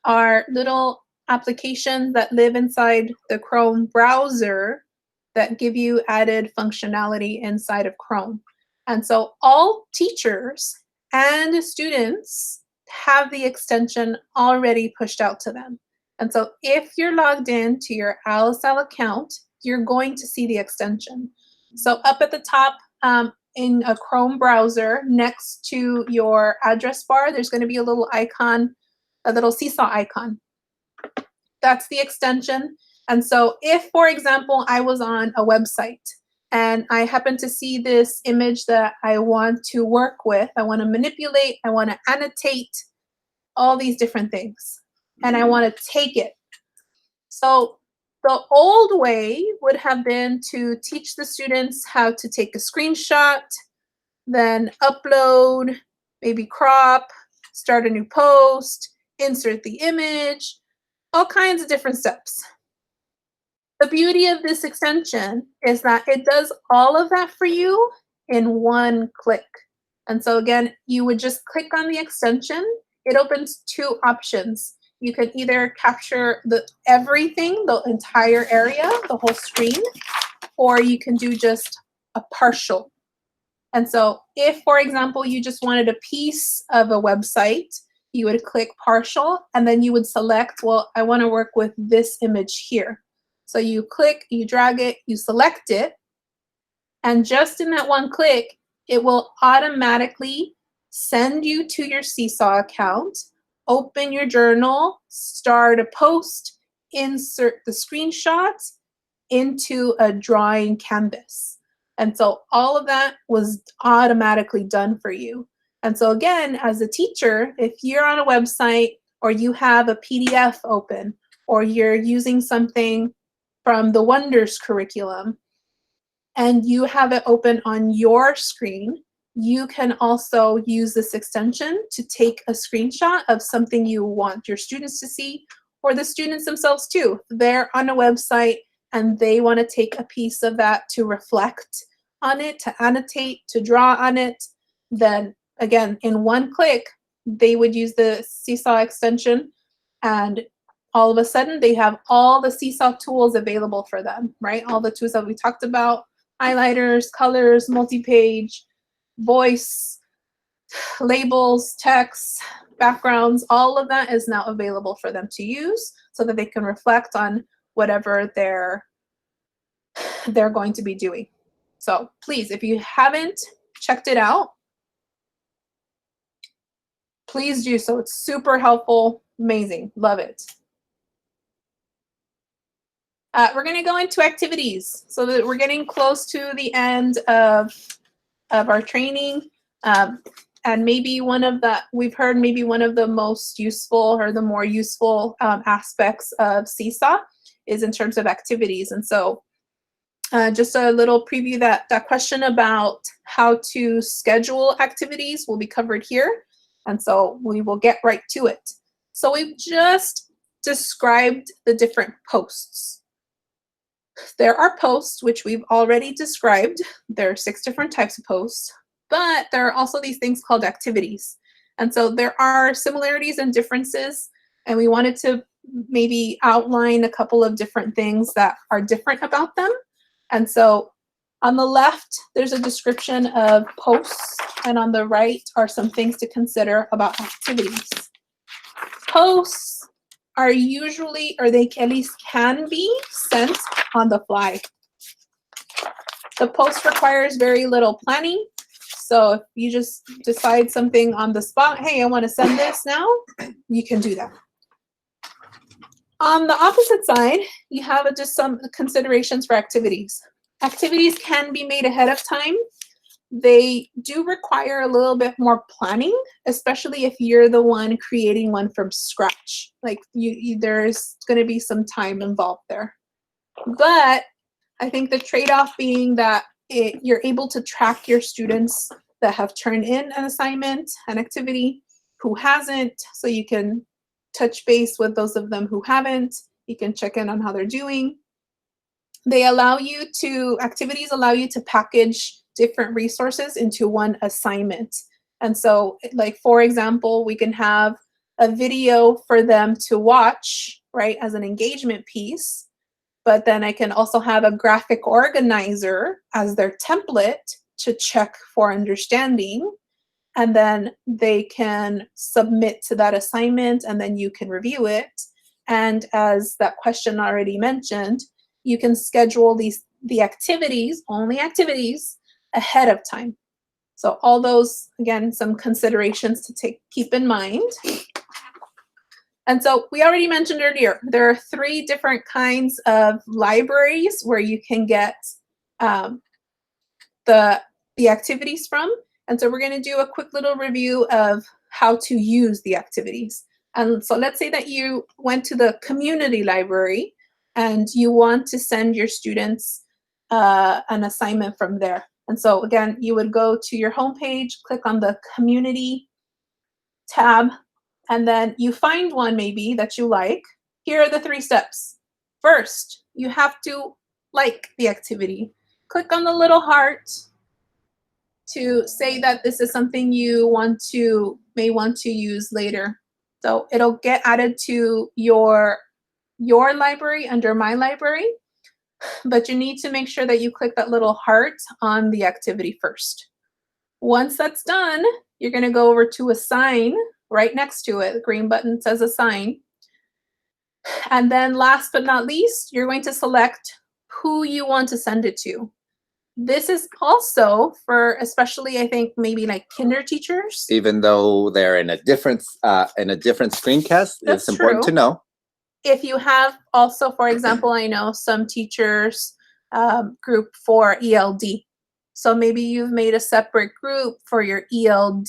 are little applications that live inside the Chrome browser that give you added functionality inside of Chrome. And so all teachers and students have the extension already pushed out to them. And so if you're logged in to your ALSAL account, you're going to see the extension. So up at the top in a Chrome browser, next to your address bar, there's going to be a little icon, a little Seesaw icon. That's the extension. And so if, for example, I was on a website and I happen to see this image that I want to work with, I want to manipulate, I want to annotate, all these different things, and I want to take it. So the old way would have been to teach the students how to take a screenshot, then upload, maybe crop, start a new post, insert the image, all kinds of different steps. The beauty of this extension is that it does all of that for you in one click. And so again, you would just click on the extension. It opens two options. You can either capture everything, the entire area, the whole screen, or you can do just a partial. And so if, for example, you just wanted a piece of a website, you would click partial, and then you would select, well, I want to work with this image here. So you click, you drag it, you select it, and just in that one click, it will automatically send you to your Seesaw account open your journal, start a post, insert the screenshots into a drawing canvas. And so all of that was automatically done for you. And so again, as a teacher, if you're on a website or you have a PDF open or you're using something from the Wonders curriculum and you have it open on your screen, you can also use this extension to take a screenshot of something you want your students to see, or the students themselves too. They're on a website and they want to take a piece of that to reflect on it, to annotate, to draw on it. Then again, in one click, they would use the Seesaw extension, and all of a sudden they have all the Seesaw tools available for them, right? All the tools that we talked about, highlighters, colors, multi-page, voice, labels, text, backgrounds, all of that is now available for them to use so that they can reflect on whatever they're going to be doing. So please, if you haven't checked it out, please do so. It's super helpful, amazing, love it. We're going to go into activities so that we're getting close to the end of our training. And maybe we've heard maybe one of the most useful or the more useful aspects of Seesaw is in terms of activities. And so just a little preview, that question about how to schedule activities will be covered here. And so we will get right to it. So we've just described the different posts. There are posts, which we've already described. There are 6 different types of posts, but there are also these things called activities. And so there are similarities and differences, and we wanted to maybe outline a couple of different things that are different about them. And so on the left, there's a description of posts, and on the right are some things to consider about activities. Posts are usually, or they at least can be, sent on the fly. The post requires very little planning. So if you just decide something on the spot, hey, I want to send this now, you can do that. On the opposite side, you have just some considerations for activities. Activities can be made ahead of time. They do require a little bit more planning, especially if you're the one creating one from scratch. Like there's going to be some time involved there. But I think the trade-off being that you're able to track your students that have turned in an assignment, an activity, who hasn't, so you can touch base with those of them who haven't. You can check in on how they're doing. Activities allow you to package different resources into one assignment. And so, like, for example, we can have a video for them to watch, right, as an engagement piece, but then I can also have a graphic organizer as their template to check for understanding. And then they can submit to that assignment, and then you can review it. And as that question already mentioned, you can schedule the activities, only activities, ahead of time. So all those, again, some considerations to keep in mind. And so we already mentioned earlier, there are 3 different kinds of libraries where you can get the activities from. And so we're going to do a quick little review of how to use the activities. And so let's say that you went to the community library and you want to send your students an assignment from there. And so again, you would go to your homepage, click on the community tab, and then you find one maybe that you like. Here are the 3 steps. First, you have to like the activity. Click on the little heart to say that this is something you may want to use later. So it'll get added to your library under My Library, but you need to make sure that you click that little heart on the activity first. Once that's done, you're going to go over to Assign. Right next to it, the green button says Assign. And then last but not least, you're going to select who you want to send it to. This is also for, especially I think maybe like kinder teachers. Even though they're in a different screencast, That's it's important to true. know. If you have also, for example, I know some teachers group for ELD. So maybe you've made a separate group for your ELD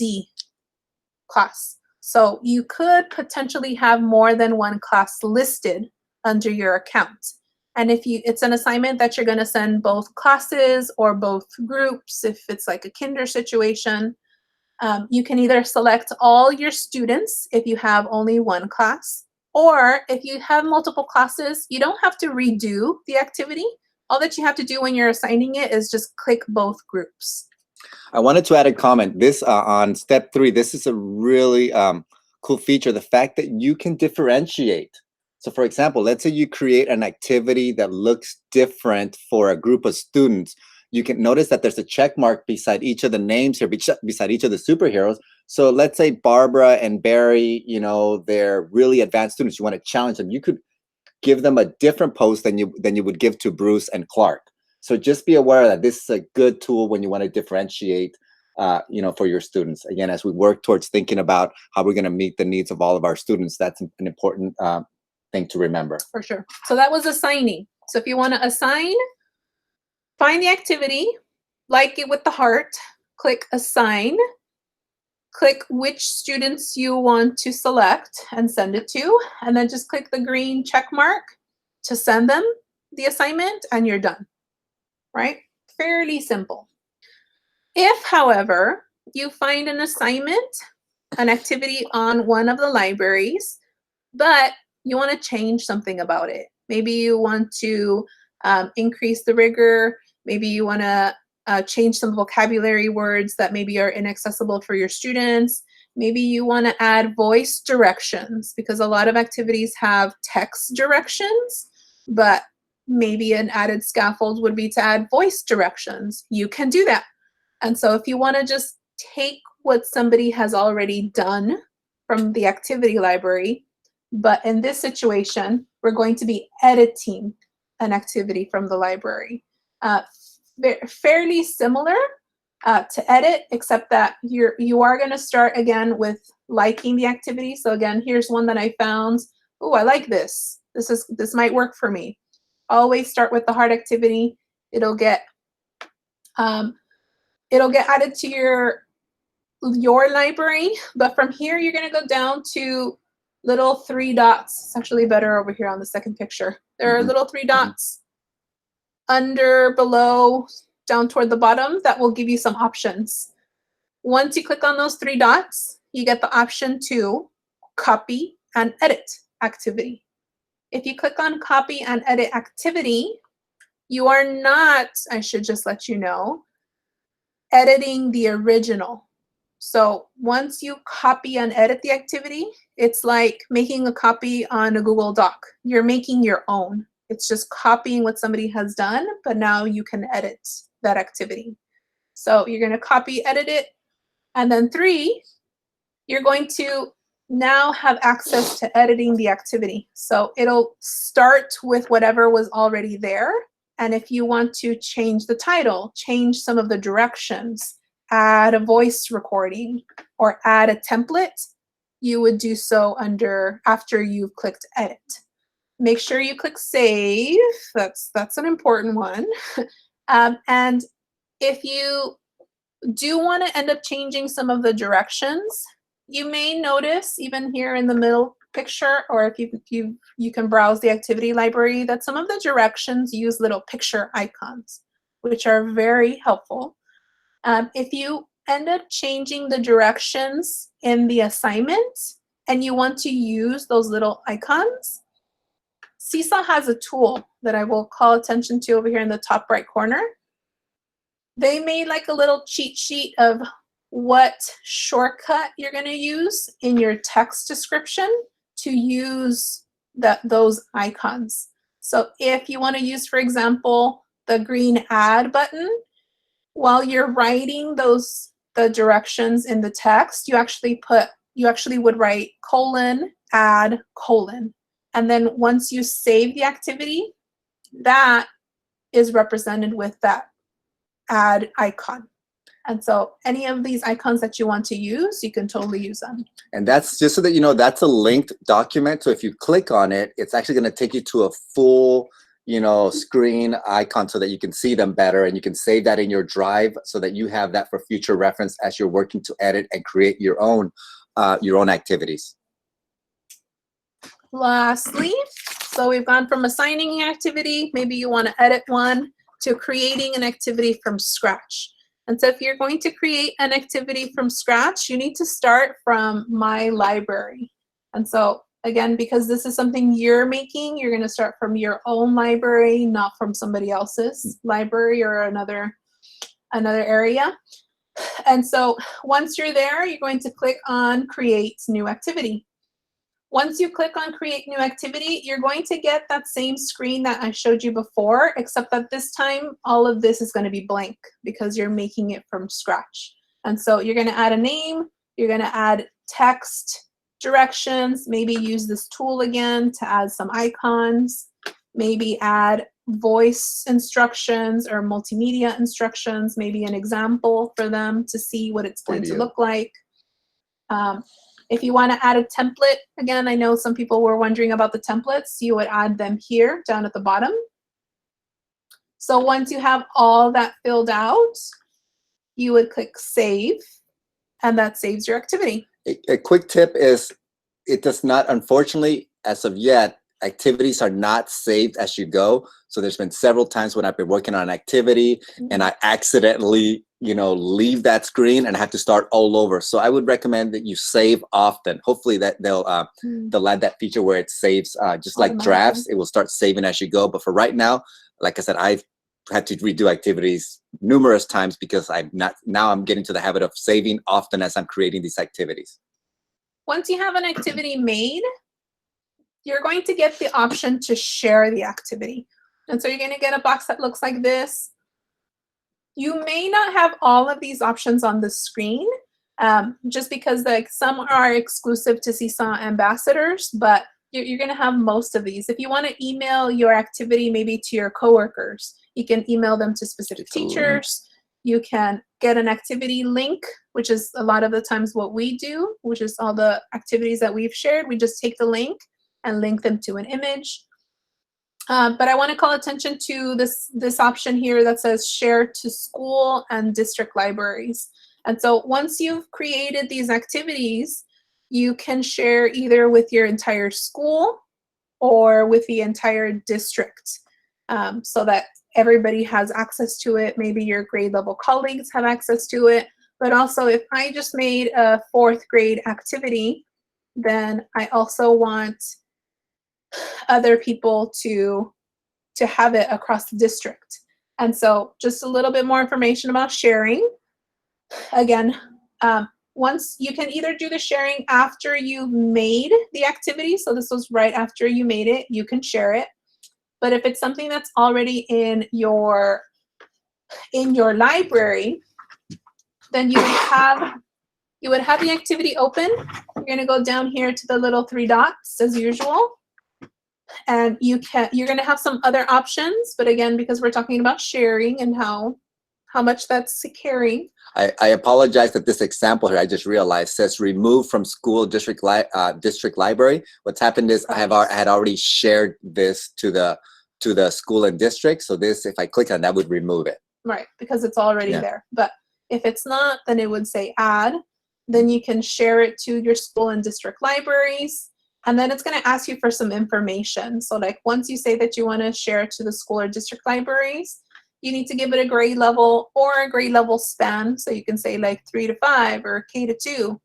class. So you could potentially have more than one class listed under your account. And if it's an assignment that you're going to send both classes or both groups, if it's like a kinder situation, you can either select all your students if you have only one class, or if you have multiple classes, you don't have to redo the activity. All that you have to do when you're assigning it is just click both groups. I wanted to add a comment. This on step 3, this is a really cool feature, the fact that you can differentiate. So for example, let's say you create an activity that looks different for a group of students. You can notice that there's a check mark beside each of the names here, beside each of the superheroes. So let's say Barbara and Barry, you know, they're really advanced students. You want to challenge them. You could give them a different pose than you would give to Bruce and Clark. So just be aware that this is a good tool when you want to differentiate, you know, for your students. Again, as we work towards thinking about how we're going to meet the needs of all of our students, that's an important thing to remember. For sure. So that was assigning. So if you want to assign, find the activity, like it with the heart, click assign, click which students you want to select and send it to, and then just click the green check mark to send them the assignment, and you're done, right? Fairly simple. If, however, you find an assignment, an activity on one of the libraries, but you want to change something about it. Maybe you want to increase the rigor. Maybe you want to change some vocabulary words that maybe are inaccessible for your students. Maybe you want to add voice directions, because a lot of activities have text directions, but maybe an added scaffold would be to add voice directions. You can do that. And so if you want to just take what somebody has already done from the activity library, but in this situation, we're going to be editing an activity from the library. Fairly similar to edit, except that you are going to start again with liking the activity. So again, here's one that I found. Oh, I like this. This might work for me. Always start with the heart activity. It'll get added to your library, but from here you're going to go down to little 3 dots. It's actually better over here on the second picture. There are little 3 dots under, below, down toward the bottom that will give you some options. Once you click on those 3 dots, you get the option to copy and edit activity. If you click on copy and edit activity, you are not, I should just let you know, editing the original. So once you copy and edit the activity, it's like making a copy on a Google Doc. You're making your own. It's just copying what somebody has done, but now you can edit that activity. So you're going to copy, edit it, and then 3, you're going to now have access to editing the activity. So it'll start with whatever was already there. And if you want to change the title, change some of the directions, add a voice recording, or add a template, you would do so after you've clicked edit. Make sure you click save. That's an important one. And if you do want to end up changing some of the directions, you may notice even here in the middle picture, or if you can browse the activity library, that some of the directions use little picture icons, which are very helpful. If you end up changing the directions in the assignment and you want to use those little icons, Seesaw has a tool that I will call attention to over here in the top right corner. They made like a little cheat sheet of what shortcut you're going to use in your text description to use those icons. So if you want to use, for example, the green add button, while you're writing the directions in the text, you actually would write add : and then once you save the activity, that is represented with that add icon. And so any of these icons that you want to use, you can totally use them. And that's just so that you know, that's a linked document. So if you click on it, it's actually going to take you to a full, you know, screen icon so that you can see them better, and you can save that in your drive so that you have that for future reference as you're working to edit and create your own activities. Lastly, so we've gone from assigning an activity, maybe you want to edit one, to creating an activity from scratch. And so if you're going to create an activity from scratch, you need to start from My Library. And so again, because this is something you're making, you're going to start from your own library, not from somebody else's library or another area. And so once you're there, you're going to click on Create New Activity. Once you click on Create New Activity, you're going to get that same screen that I showed you before, except that this time all of this is going to be blank because you're making it from scratch. And so you're going to add a name, you're going to add text, directions, maybe use this tool again to add some icons, maybe add voice instructions or multimedia instructions, maybe an example for them to see what it's going to look like. If you want to add a template, again, I know some people were wondering about the templates. You would add them here down at the bottom. So once you have all that filled out, you would click Save, and that saves your activity. A quick tip is, it does not, unfortunately, as of yet, activities are not saved as you go. So there's been several times when I've been working on an activity and I accidentally, you know, leave that screen and I have to start all over. So I would recommend that you save often. Hopefully that they'll add that feature where it saves, just like drafts, it will start saving as you go. But for right now, like I said, I've had to redo activities numerous times because now I'm getting to the habit of saving often as I'm creating these activities. Once you have an activity made, you're going to get the option to share the activity. And so you're going to get a box that looks like this. You may not have all of these options on the screen, just because some are exclusive to Seesaw ambassadors, but you're going to have most of these. If you want to email your activity maybe to your coworkers, you can email them to specific teachers. You can get an activity link, which is a lot of the times what we do, which is all the activities that we've shared. We just take the link and link them to an image. But I want to call attention to this option here that says share to school and district libraries. And so once you've created these activities, you can share either with your entire school or with the entire district, so that everybody has access to it. Maybe your grade level colleagues have access to it. But also, if I just made a 4th grade activity, then I also want other people to have it across the district. And so just a little bit more information about sharing. Again, once you can either do the sharing after you've made the activity, so this was right after you made it, you can share it. But if it's something that's already in your library, then you would have the activity open. You're going to go down here to the little 3 dots as usual. And you're going to have some other options, but again, because we're talking about sharing and how much that's carrying. I apologize that this example here, I just realized, says remove from school district library. What's happened is I had already shared this to the school and district. So this, if I click on that, would remove it. Right, because it's already there. But if it's not, then it would say add. Then you can share it to your school and district libraries. And then it's going to ask you for some information. So like once you say that you want to share it to the school or district libraries, you need to give it a grade level or a grade level span. So you can say like 3 to 5 or K to 2.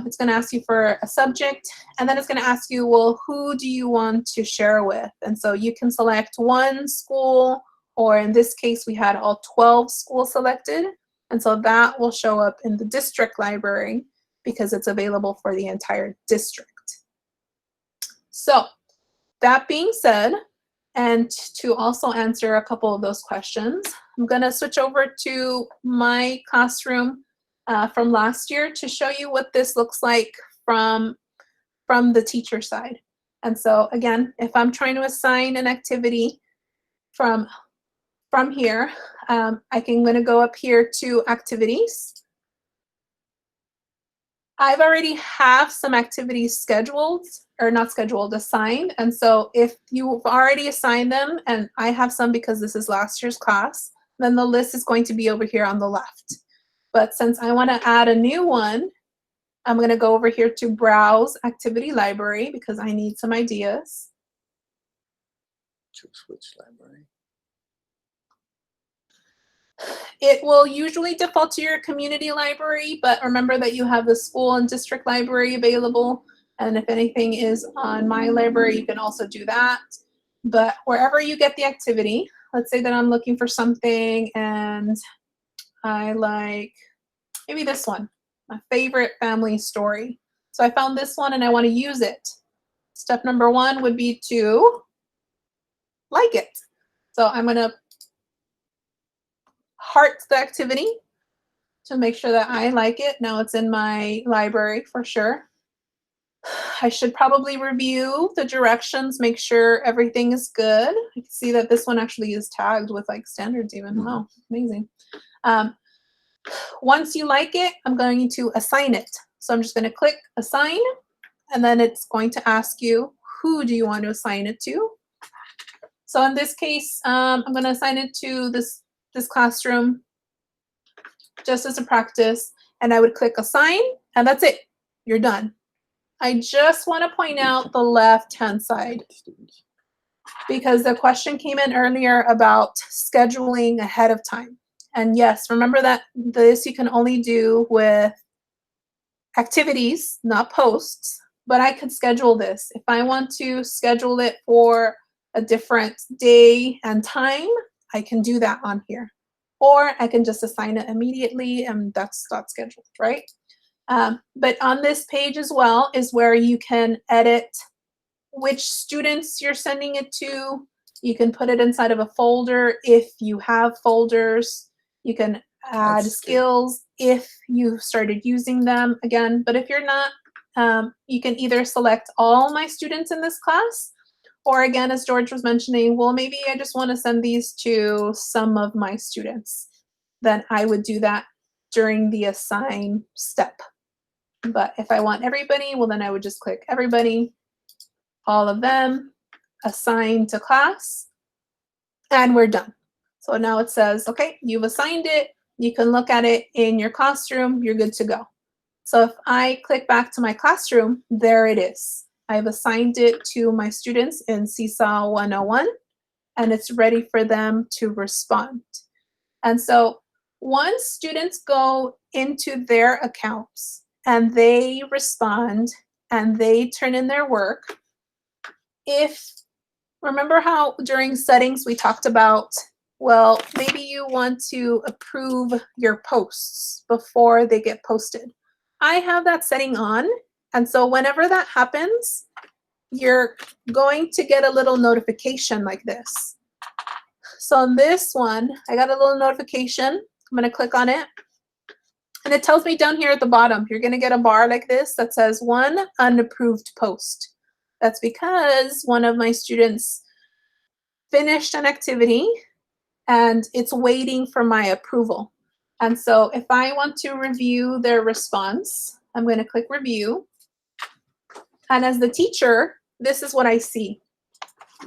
It's going to ask you for a subject, and then it's going to ask you, well, who do you want to share with? And so you can select one school, or in this case, we had all 12 schools selected. And so that will show up in the district library because it's available for the entire district. So that being said, and to also answer a couple of those questions, I'm going to switch over to my classroom from last year to show you what this looks like from the teacher side. And so again, if I'm trying to assign an activity from here, I'm going to go up here to activities. I've already have some activities scheduled, or not scheduled, assigned. And so if you've already assigned them, and I have some because this is last year's class, then the list is going to be over here on the left. But since I want to add a new one, I'm going to go over here to Browse Activity Library because I need some ideas. Choose which library. It will usually default to your community library, but remember that you have the school and district library available. And if anything is on my library, you can also do that. But wherever you get the activity, let's say that I'm looking for something and I like maybe this one, my favorite family story. So I found this one and I want to use it. Step number one would be to like it. So I'm going to heart the activity to make sure that I like it. Now it's in my library for sure. I should probably review the directions, make sure everything is good. I can see that this one actually is tagged with like standards even. Wow, amazing. Once you like it, I'm going to assign it. So I'm just going to click assign, and then it's going to ask you, who do you want to assign it to? So in this case, I'm going to assign it to this classroom just as a practice, and I would click assign, and that's it. You're done. I just want to point out the left-hand side because the question came in earlier about scheduling ahead of time. And yes, remember that this you can only do with activities, not posts, but I could schedule this. If I want to schedule it for a different day and time, I can do that on here. Or I can just assign it immediately and that's not scheduled, right? But on this page as well is where you can edit which students you're sending it to. You can put it inside of a folder if you have folders. You can add skills if you've started using them again. But if you're not, you can either select all my students in this class, or again, as George was mentioning, well, maybe I just want to send these to some of my students. Then I would do that during the assign step. But if I want everybody, well, then I would just click everybody, all of them, assign to class, and we're done. So now it says, okay, you've assigned it. You can look at it in your classroom. You're good to go. So if I click back to my classroom, there it is. I've assigned it to my students in Seesaw 101, and it's ready for them to respond. And so once students go into their accounts and they respond and they turn in their work, remember how during settings we talked about, well, maybe you want to approve your posts before they get posted. I have that setting on, and so whenever that happens, you're going to get a little notification like this. So on this one, I got a little notification. I'm going to click on it, and it tells me down here at the bottom, you're going to get a bar like this that says 1 unapproved post. That's because one of my students finished an activity and it's waiting for my approval. And so if I want to review their response, I'm going to click review. And as the teacher, this is what I see.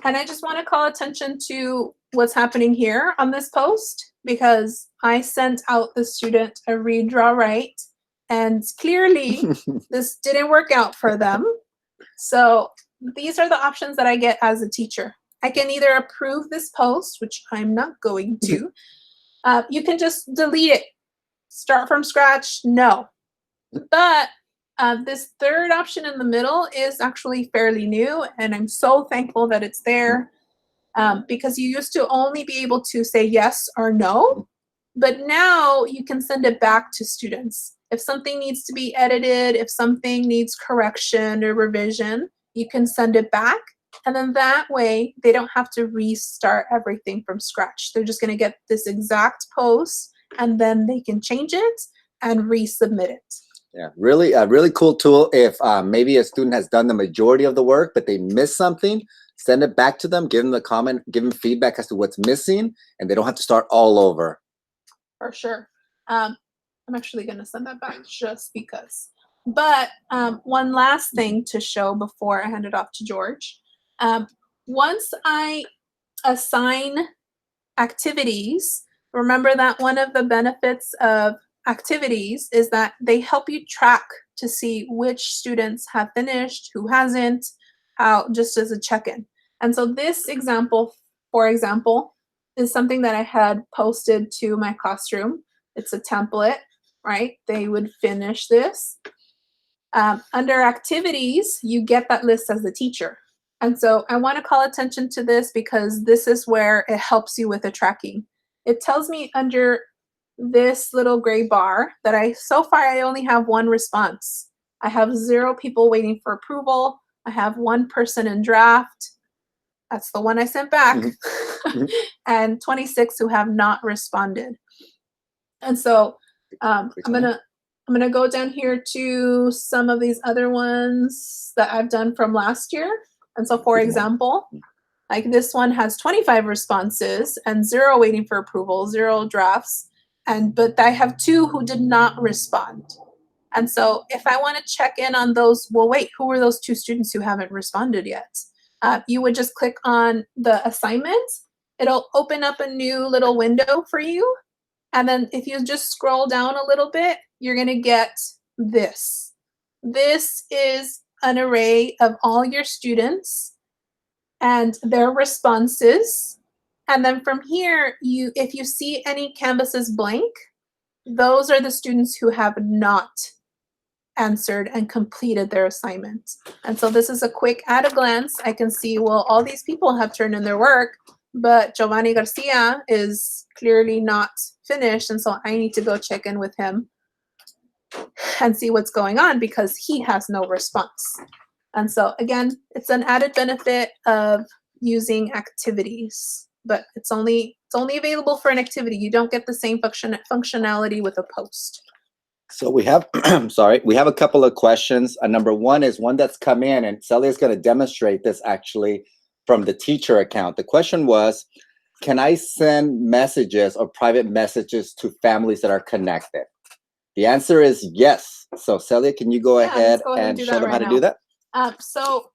And I just want to call attention to what's happening here on this post, because I sent out the student a read, draw, write, and clearly this didn't work out for them. So these are the options that I get as a teacher. I can either approve this post, which I'm not going to. You can just delete it. Start from scratch, no. But this third option in the middle is actually fairly new, and I'm so thankful that it's there, because you used to only be able to say yes or no, but now you can send it back to students. If something needs to be edited, if something needs correction or revision, you can send it back. And then that way, they don't have to restart everything from scratch. They're just going to get this exact post, and then they can change it and resubmit it. Yeah, really, a really cool tool. If maybe a student has done the majority of the work, but they missed something, send it back to them, give them the comment, give them feedback as to what's missing, and they don't have to start all over. For sure. I'm actually going to send that back just because. But one last thing to show before I hand it off to George. Once I assign activities, remember that one of the benefits of activities is that they help you track to see which students have finished, who hasn't, how, just as a check-in. And so this example, for example, is something that I had posted to my classroom. It's a template, right? They would finish this. Under activities, you get that list as the teacher. And so I want to call attention to this because this is where it helps you with the tracking. It tells me under this little gray bar that so far I only have one response. I have 0 people waiting for approval. I have 1 person in draft. That's the one I sent back. And 26 who have not responded. And so I'm gonna go down here to some of these other ones that I've done from last year. And so, for example, like this one has 25 responses and 0 waiting for approval, 0 drafts, but I have 2 who did not respond. And so if I want to check in on those, well, wait, who are those 2 students who haven't responded yet? You would just click on the assignment. It'll open up a new little window for you. And then if you just scroll down a little bit, you're going to get this. This is an array of all your students and their responses. And then from here, if you see any canvases blank, those are the students who have not answered and completed their assignment. And so this is a quick at a glance. I can see, well, all these people have turned in their work, but Giovanni Garcia is clearly not finished. And so I need to go check in with him and see what's going on because he has no response. And so again, it's an added benefit of using activities, but it's only available for an activity. You don't get the same functionality with a post. So we have, we have a couple of questions. Number one is one that's come in, and Celia is going to demonstrate this actually from the teacher account. The question was, can I send messages or private messages to families that are connected? The answer is yes. So Celia, can you go ahead and show them how to do that? So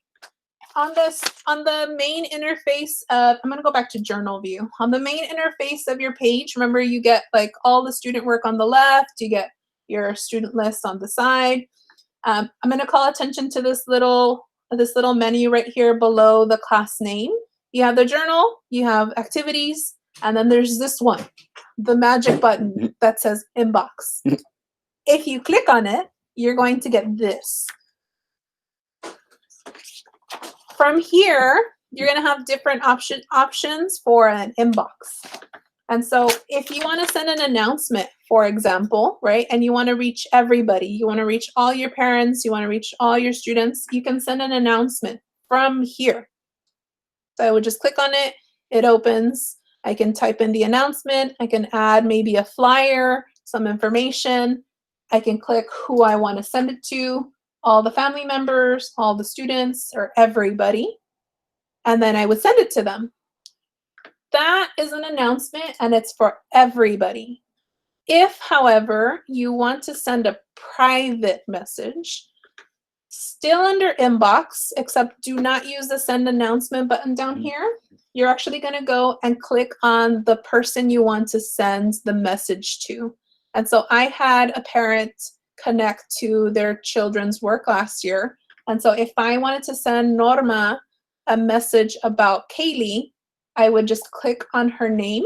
on the main interface of, I'm going to go back to journal view. On the main interface of your page, remember you get like all the student work on the left, you get your student list on the side. I'm going to call attention to this little menu right here below the class name. You have the journal, you have activities, and then there's this one, the magic button that says inbox. If you click on it, you're going to get this. From here, you're going to have different options for an inbox. And so if you want to send an announcement, for example, right, and you want to reach everybody, you want to reach all your parents, you want to reach all your students, you can send an announcement from here. So I would just click on it, it opens, I can type in the announcement, I can add maybe a flyer, some information, I can click who I want to send it to, all the family members, all the students, or everybody, and then I would send it to them. That is an announcement and it's for everybody. If, however, you want to send a private message, still under inbox, except do not use the send announcement button down here, you're actually going to go and click on the person you want to send the message to. And so I had a parent connect to their children's work last year. And so if I wanted to send Norma a message about Kaylee, I would just click on her name.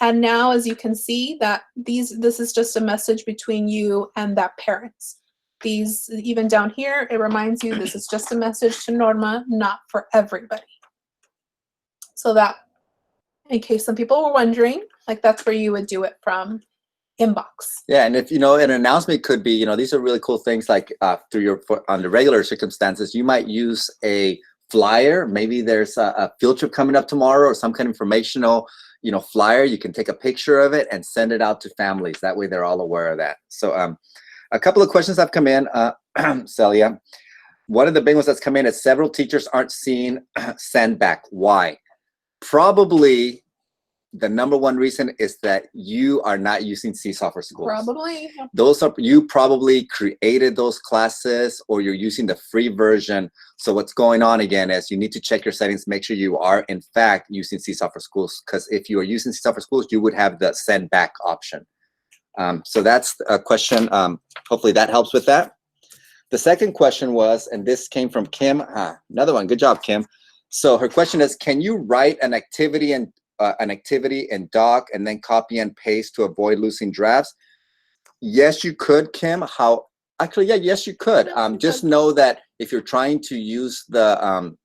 And now, as you can see, that this is just a message between you and that parent. These, even down here, it reminds you this is just a message to Norma, not for everybody. So that, in case some people were wondering, like that's where you would do it from inbox. Yeah, and if an announcement could be, these are really cool things like on the regular circumstances, you might use a flyer. Maybe there's a field trip coming up tomorrow or some kind of informational, flyer. You can take a picture of it and send it out to families. That way they're all aware of that. So a couple of questions have come in, Celia. one of the big ones that's come in is several teachers aren't seeing send back. Why? Probably the number one reason is that you are not using Seesaw for Schools. Probably. Those are, you probably created those classes or you're using the free version. So what's going on again is you need to check your settings, make sure you are in fact using Seesaw for Schools, because if you are using Seesaw for Schools, you would have the send back option. So that's a question. Hopefully that helps with that. The second question was, and this came from Kim, another one, good job, Kim. So her question is, can you write an activity in doc and then copy and paste to avoid losing drafts? Yes, you could, Kim. Actually, yeah, yes, you could. Just know that if you're trying to use the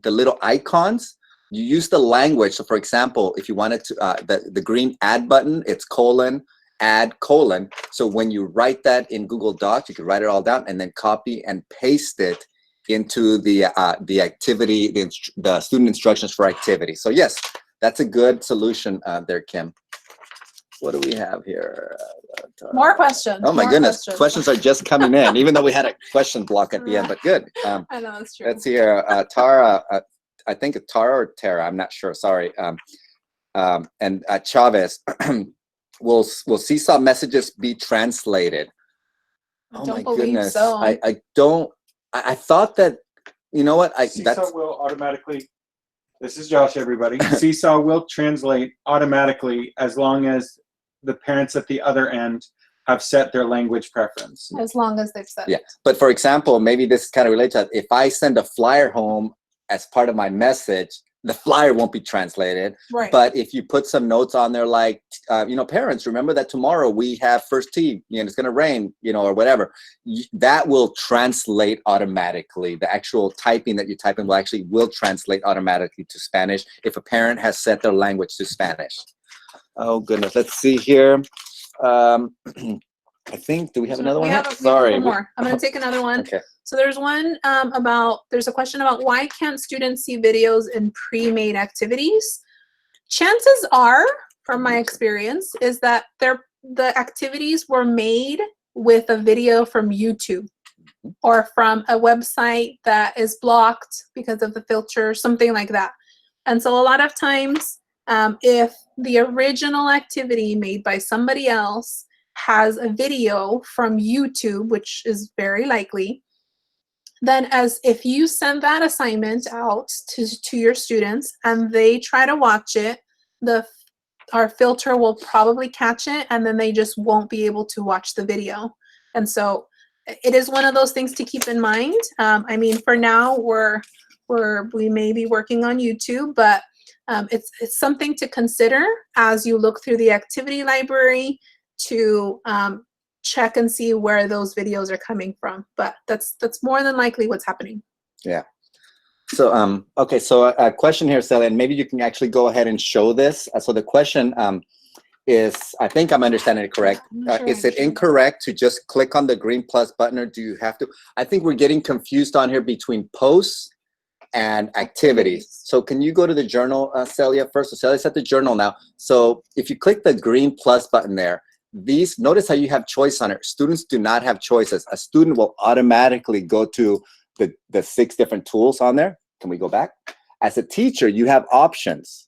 little icons, you use the language. So for example, if you wanted to, the green add button, it's : add : so when you write that in Google Docs, you can write it all down and then copy and paste it into the activity, the student instructions for activity. So yes, that's a good solution there, Kim. What do we have here? More questions. Oh my goodness, questions are just coming in, even though we had a question block at the end, but good. I know, that's true. Let's see here, Tara, I think it's Tara or Tara, I'm not sure, sorry. And Chavez, will Seesaw messages be translated? I don't believe so. I don't. I thought that, you know what? Seesaw will automatically, this is Josh, everybody. Seesaw will translate automatically as long as the parents at the other end have set their language preference. As long as they've set Yeah, it. but for example, maybe this kind of relates to, if I send a flyer home as part of my message, the flyer won't be translated. Right. But if you put some notes on there like, you know, parents, remember that tomorrow we have first tee, you know, it's going to rain, you know, or whatever, that will translate automatically. The actual typing that you type in will translate automatically to Spanish if a parent has set their language to Spanish. Oh, goodness. Let's see here. I think, do we have another one? Sorry. One more. I'm going to take another one. Okay. So there's one there's a question about why can't students see videos in pre-made activities? Chances are, from my experience, is that the activities were made with a video from YouTube or from a website that is blocked because of the filter, something like that. And so a lot of times, if the original activity made by somebody else has a video from YouTube, which is very likely, then as if you send that assignment out to your students and they try to watch it, our filter will probably catch it and then they just won't be able to watch the video. And so it is one of those things to keep in mind. I mean, for now we may be working on YouTube, but it's something to consider as you look through the activity library to check and see where those videos are coming from. But that's more than likely what's happening. Yeah. So okay, so a question here, Sally, and maybe you can actually go ahead and show this. So the question is, I think I'm understanding it correct. Is it incorrect to just click on the green plus button, or do you have to? I think we're getting confused on here between posts and activities. So can you go to the journal, Celia, first? So Celia's at the journal now. So if you click the green plus button there, notice how you have choice on it. Students do not have choices. A student will automatically go to the 6 different tools on there. Can we go back? As a teacher, you have options.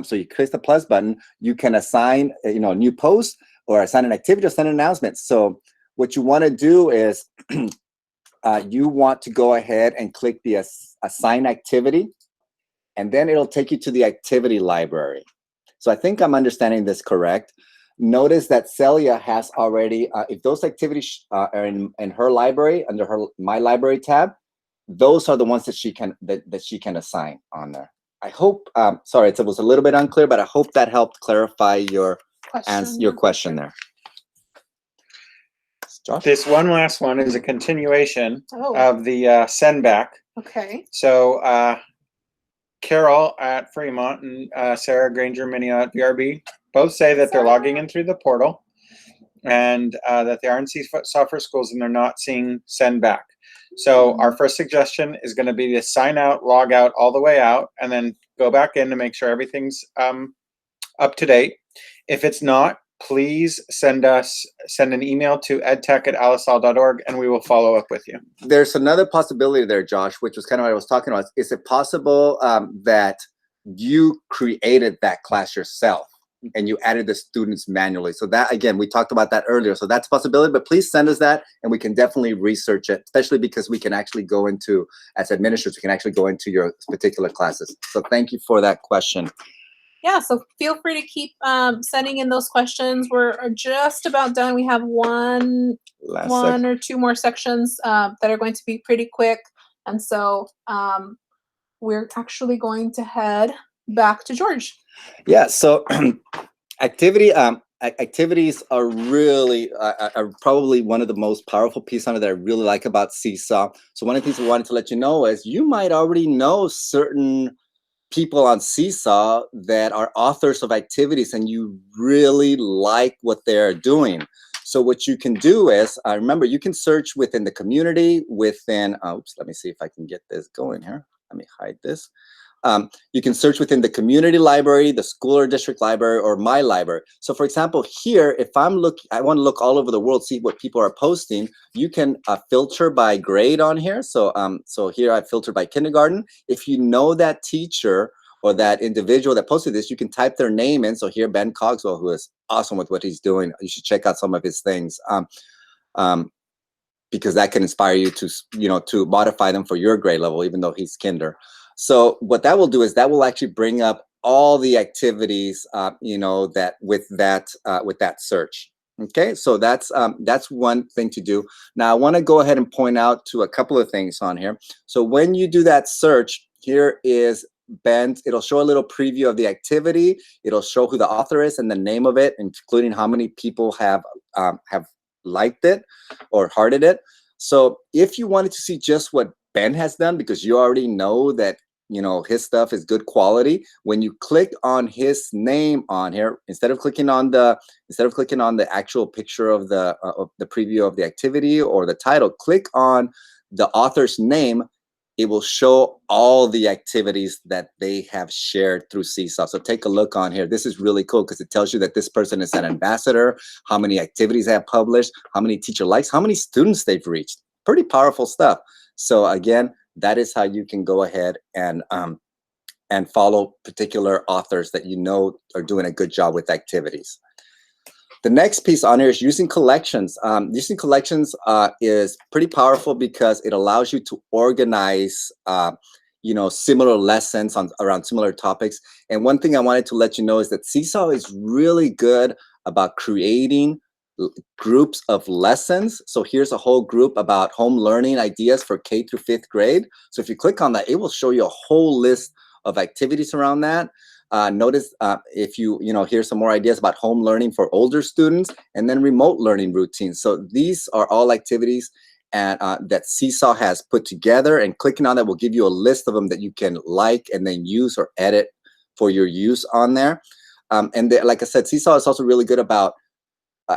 So you click the plus button, you can assign a new post or assign an activity or send an announcement. So what you want to do is you want to go ahead and click the assign activity, and then it'll take you to the activity library. So I think I'm understanding this correct. Notice that Celia has already, if those activities are in her library, under her My Library tab, those are the ones that she can assign on there. I hope, sorry, it was a little bit unclear, but I hope that helped clarify your question there. Josh? This one last one is a continuation of the send back. Okay. So Carol at Fremont and Sarah Granger Minio at VRB both say that they're logging in through the portal and that they are in Seesaw for Schools and they're not seeing send back. So our first suggestion is going to be to sign out, log out all the way out, and then go back in to make sure everything's up to date. If it's not, please send an email to edtech@alisal.org and we will follow up with you. There's another possibility there, Josh, which was kind of what I was talking about. Is it possible that you created that class yourself and you added the students manually? So that, again, we talked about that earlier. So that's a possibility, but please send us that and we can definitely research it, especially because we can actually go into, as administrators, we can actually go into your particular classes. So thank you for that question. Yeah, so feel free to keep sending in those questions. We're just about done. We have one or two more sections that are going to be pretty quick. And so we're actually going to head back to George. Yeah, so activities are really are probably one of the most powerful pieces on it that I really like about Seesaw. So one of the things we wanted to let you know is you might already know certain people on Seesaw that are authors of activities and you really like what they're doing. So what you can do is, remember, you can search within the community, within, oops, let me see if I can get this going here. Let me hide this. You can search within the community library, the school or district library, or my library. So for example, here, if I want to look all over the world, see what people are posting, you can filter by grade on here. So, so here I filter by kindergarten. If you know that teacher or that individual that posted this, you can type their name in. So here, Ben Cogswell, who is awesome with what he's doing. You should check out some of his things. Because that can inspire you to, to modify them for your grade level, even though he's kinder. So what that will do is that will actually bring up all the activities, that with that search. Okay, so that's one thing to do. Now I want to go ahead and point out to a couple of things on here. So when you do that search, here is Ben. It'll show a little preview of the activity. It'll show who the author is and the name of it, including how many people have liked it or hearted it. So if you wanted to see just what Ben has done, because you already know that his stuff is good quality, when you click on his name on here, instead of clicking on the actual picture of the preview of the activity or the title, click on the author's name. It will show all the activities that they have shared through Seesaw. So take a look on here. This is really cool because it tells you that this person is an ambassador, how many activities they have published, how many teacher likes, how many students they've reached. Pretty powerful stuff. So again, that is how you can go ahead and follow particular authors that you know are doing a good job with activities. The next piece on here is using collections. Using collections is pretty powerful because it allows you to organize, similar lessons around similar topics. And one thing I wanted to let you know is that Seesaw is really good about creating groups of lessons. So here's a whole group about home learning ideas for K through 5th grade. So if you click on that, it will show you a whole list of activities around that. Notice if here's some more ideas about home learning for older students and then remote learning routines. So these are all activities that Seesaw has put together, and clicking on that will give you a list of them that you can like and then use or edit for your use on there. Like I said, Seesaw is also really good about,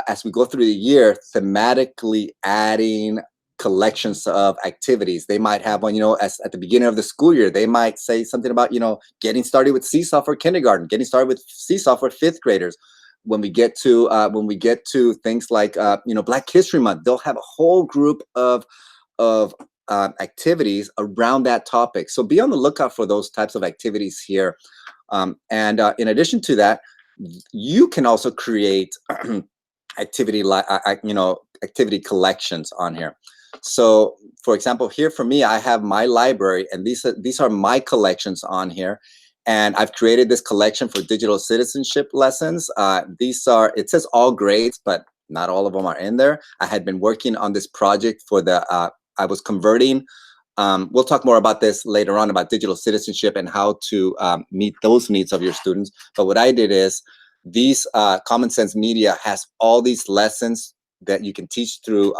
as we go through the year, thematically adding collections of activities. They might have one, as at the beginning of the school year, they might say something about, getting started with Seesaw for kindergarten, getting started with Seesaw for 5th graders. When we get to things like Black History Month, they'll have a whole group of activities around that topic. So be on the lookout for those types of activities here. In addition to that, you can also create activity collections on here. So for example, here for me, I have my library, and these are my collections on here. And I've created this collection for digital citizenship lessons. It says all grades, but not all of them are in there. I had been working on this project for I was converting. We'll talk more about this later on, about digital citizenship and how to meet those needs of your students. But what I did is, these Common Sense Media has all these lessons that you can teach through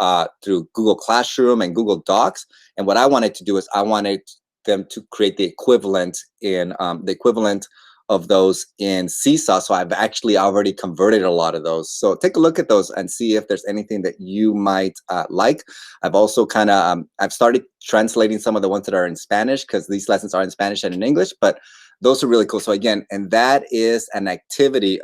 Google Classroom and Google Docs. And what I wanted to do is I wanted them to create the equivalent of those in Seesaw. So I've actually already converted a lot of those. So take a look at those and see if there's anything that you might like. I've also I've started translating some of the ones that are in Spanish, because these lessons are in Spanish and in English, but those are really cool. So again, and that is an activity.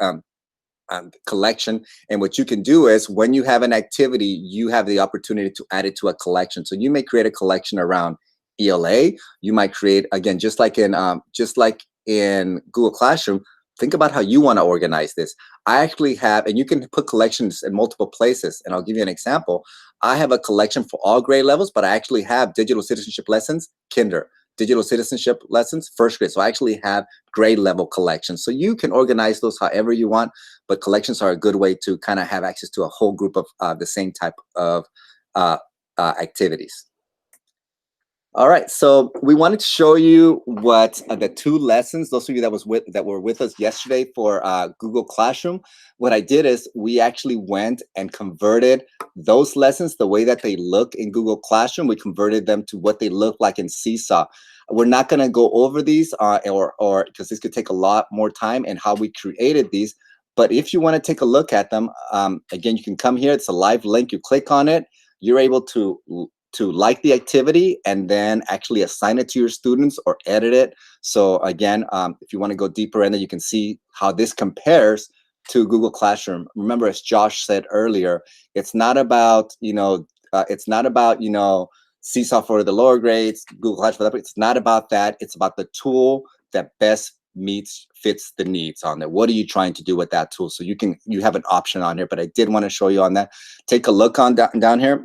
collection. And what you can do is when you have an activity, you have the opportunity to add it to a collection. So you may create a collection around ELA. You might create, again, just like in Google Classroom, think about how you want to organize this. I actually have, and you can put collections in multiple places. And I'll give you an example. I have a collection for all grade levels, but I actually have digital citizenship lessons, kinder, digital citizenship lessons, first grade. So I actually have grade level collections. So you can organize those however you want, but collections are a good way to kind of have access to a whole group of the same type of activities. All right, so we wanted to show you what the 2 lessons, those of you that were with us yesterday for Google Classroom, what I did is we actually went and converted those lessons, the way that they look in Google Classroom, we converted them to what they look like in Seesaw. We're not gonna go over these or because this could take a lot more time and how we created these, but if you wanna take a look at them, again, you can come here, it's a live link, you click on it, you're able to like the activity and then actually assign it to your students or edit it. So again, if you want to go deeper in there, you can see how this compares to Google Classroom. Remember, as Josh said earlier, it's not about, Seesaw for the lower grades, Google Classroom for that. It's not about that. It's about the tool that best fits the needs on there. What are you trying to do with that tool? So you have an option on here, but I did want to show you on that. Take a look on down here.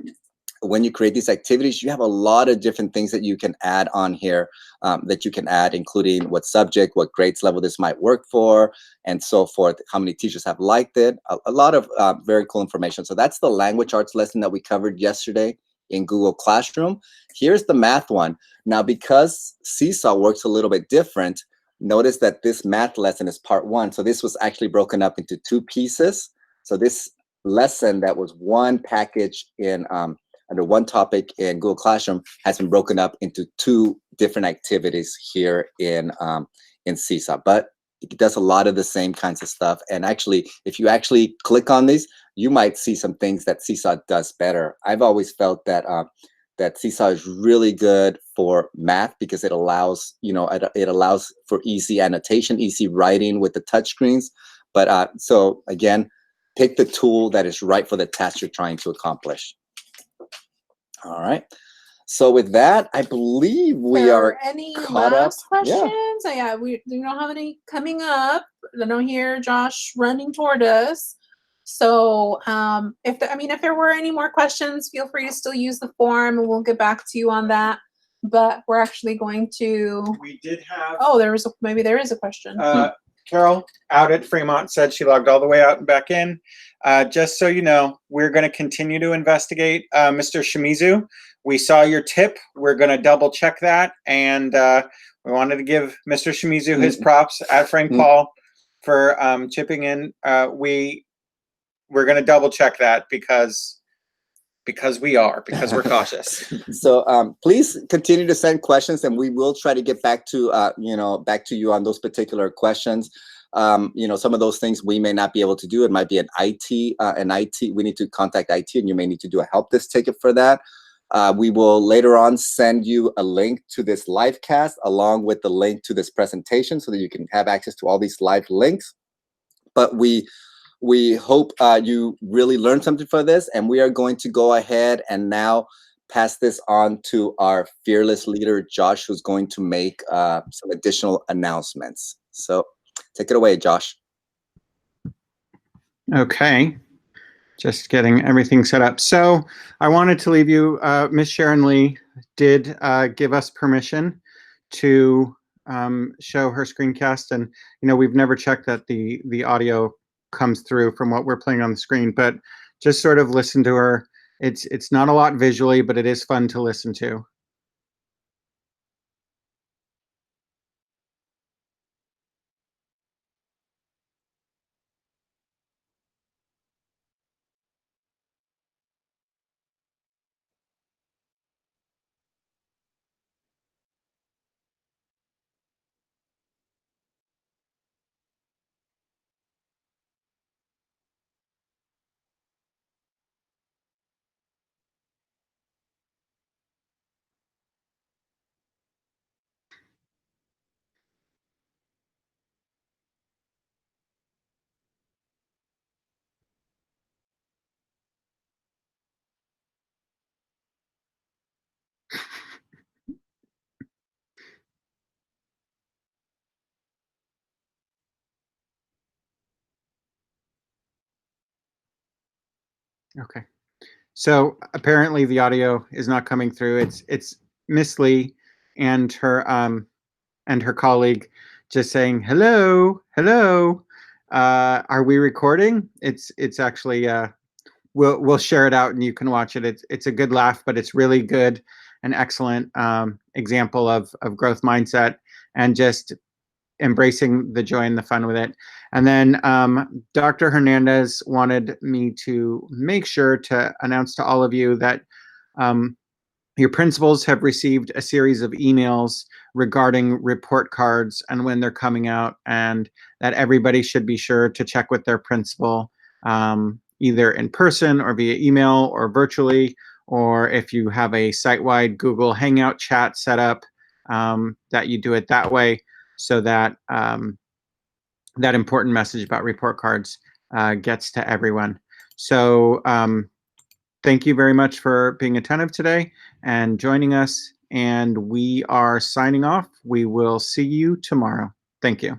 When you create these activities, you have a lot of different things that you can add on here including what subject, what grades level this might work for, and so forth, how many teachers have liked it, a lot of very cool information. So that's the language arts lesson that we covered yesterday in Google Classroom. Here's the math one. Now, because Seesaw works a little bit different, notice that this math lesson is part 1. So this was actually broken up into 2 pieces. So this lesson that was one package in under one topic in Google Classroom has been broken up into 2 different activities here in Seesaw. But it does a lot of the same kinds of stuff. And actually, if you actually click on these, you might see some things that Seesaw does better. I've always felt that that Seesaw is really good for math because it allows, it allows for easy annotation, easy writing with the touchscreens. But so again, pick the tool that is right for the task you're trying to accomplish. All right. So with that, I believe we are any caught last up. questions? Yeah, we don't have any coming up. I don't hear Josh running toward us. So if there were any more questions, feel free to still use the form and we'll get back to you on that. But we're actually going to. We did have. Oh, maybe there is a question. Carol out at Fremont said she logged all the way out and back in. Just so you know, we're going to continue to investigate Mr. Shimizu. We saw your tip. We're going to double check that. And we wanted to give Mr. Shimizu his props at Frank Paul for chipping in. We're going to double check that because we're cautious. So please continue to send questions and we will try to get back to you on those particular questions. Some of those things we may not be able to do. It might be an IT, we need to contact IT and you may need to do a help desk ticket for that. We will later on send you a link to this live cast along with the link to this presentation so that you can have access to all these live links. But we hope you really learned something from this, and we are going to go ahead and now pass this on to our fearless leader, Josh, who's going to make some additional announcements. So take it away, Josh. Okay. Just getting everything set up. So I wanted to leave you, Miss Sharon Lee did give us permission to show her screencast. And, we've never checked that the audio comes through from what we're playing on the screen, but just sort of listen to her. It's not a lot visually, but it is fun to listen to. Okay. So apparently the audio is not coming through. It's Miss Lee and her colleague just saying hello, hello. Are we recording? It's actually we'll share it out and you can watch it. It's a good laugh, but it's really good, an excellent example of growth mindset and just embracing the joy and the fun with it. And then Dr. Hernandez wanted me to make sure to announce to all of you that your principals have received a series of emails regarding report cards and when they're coming out, and that everybody should be sure to check with their principal, either in person or via email or virtually, or if you have a site-wide Google Hangout chat set up, that you do it that way, so that that important message about report cards gets to everyone. So thank you very much for being attentive today and joining us. And we are signing off. We will see you tomorrow. Thank you.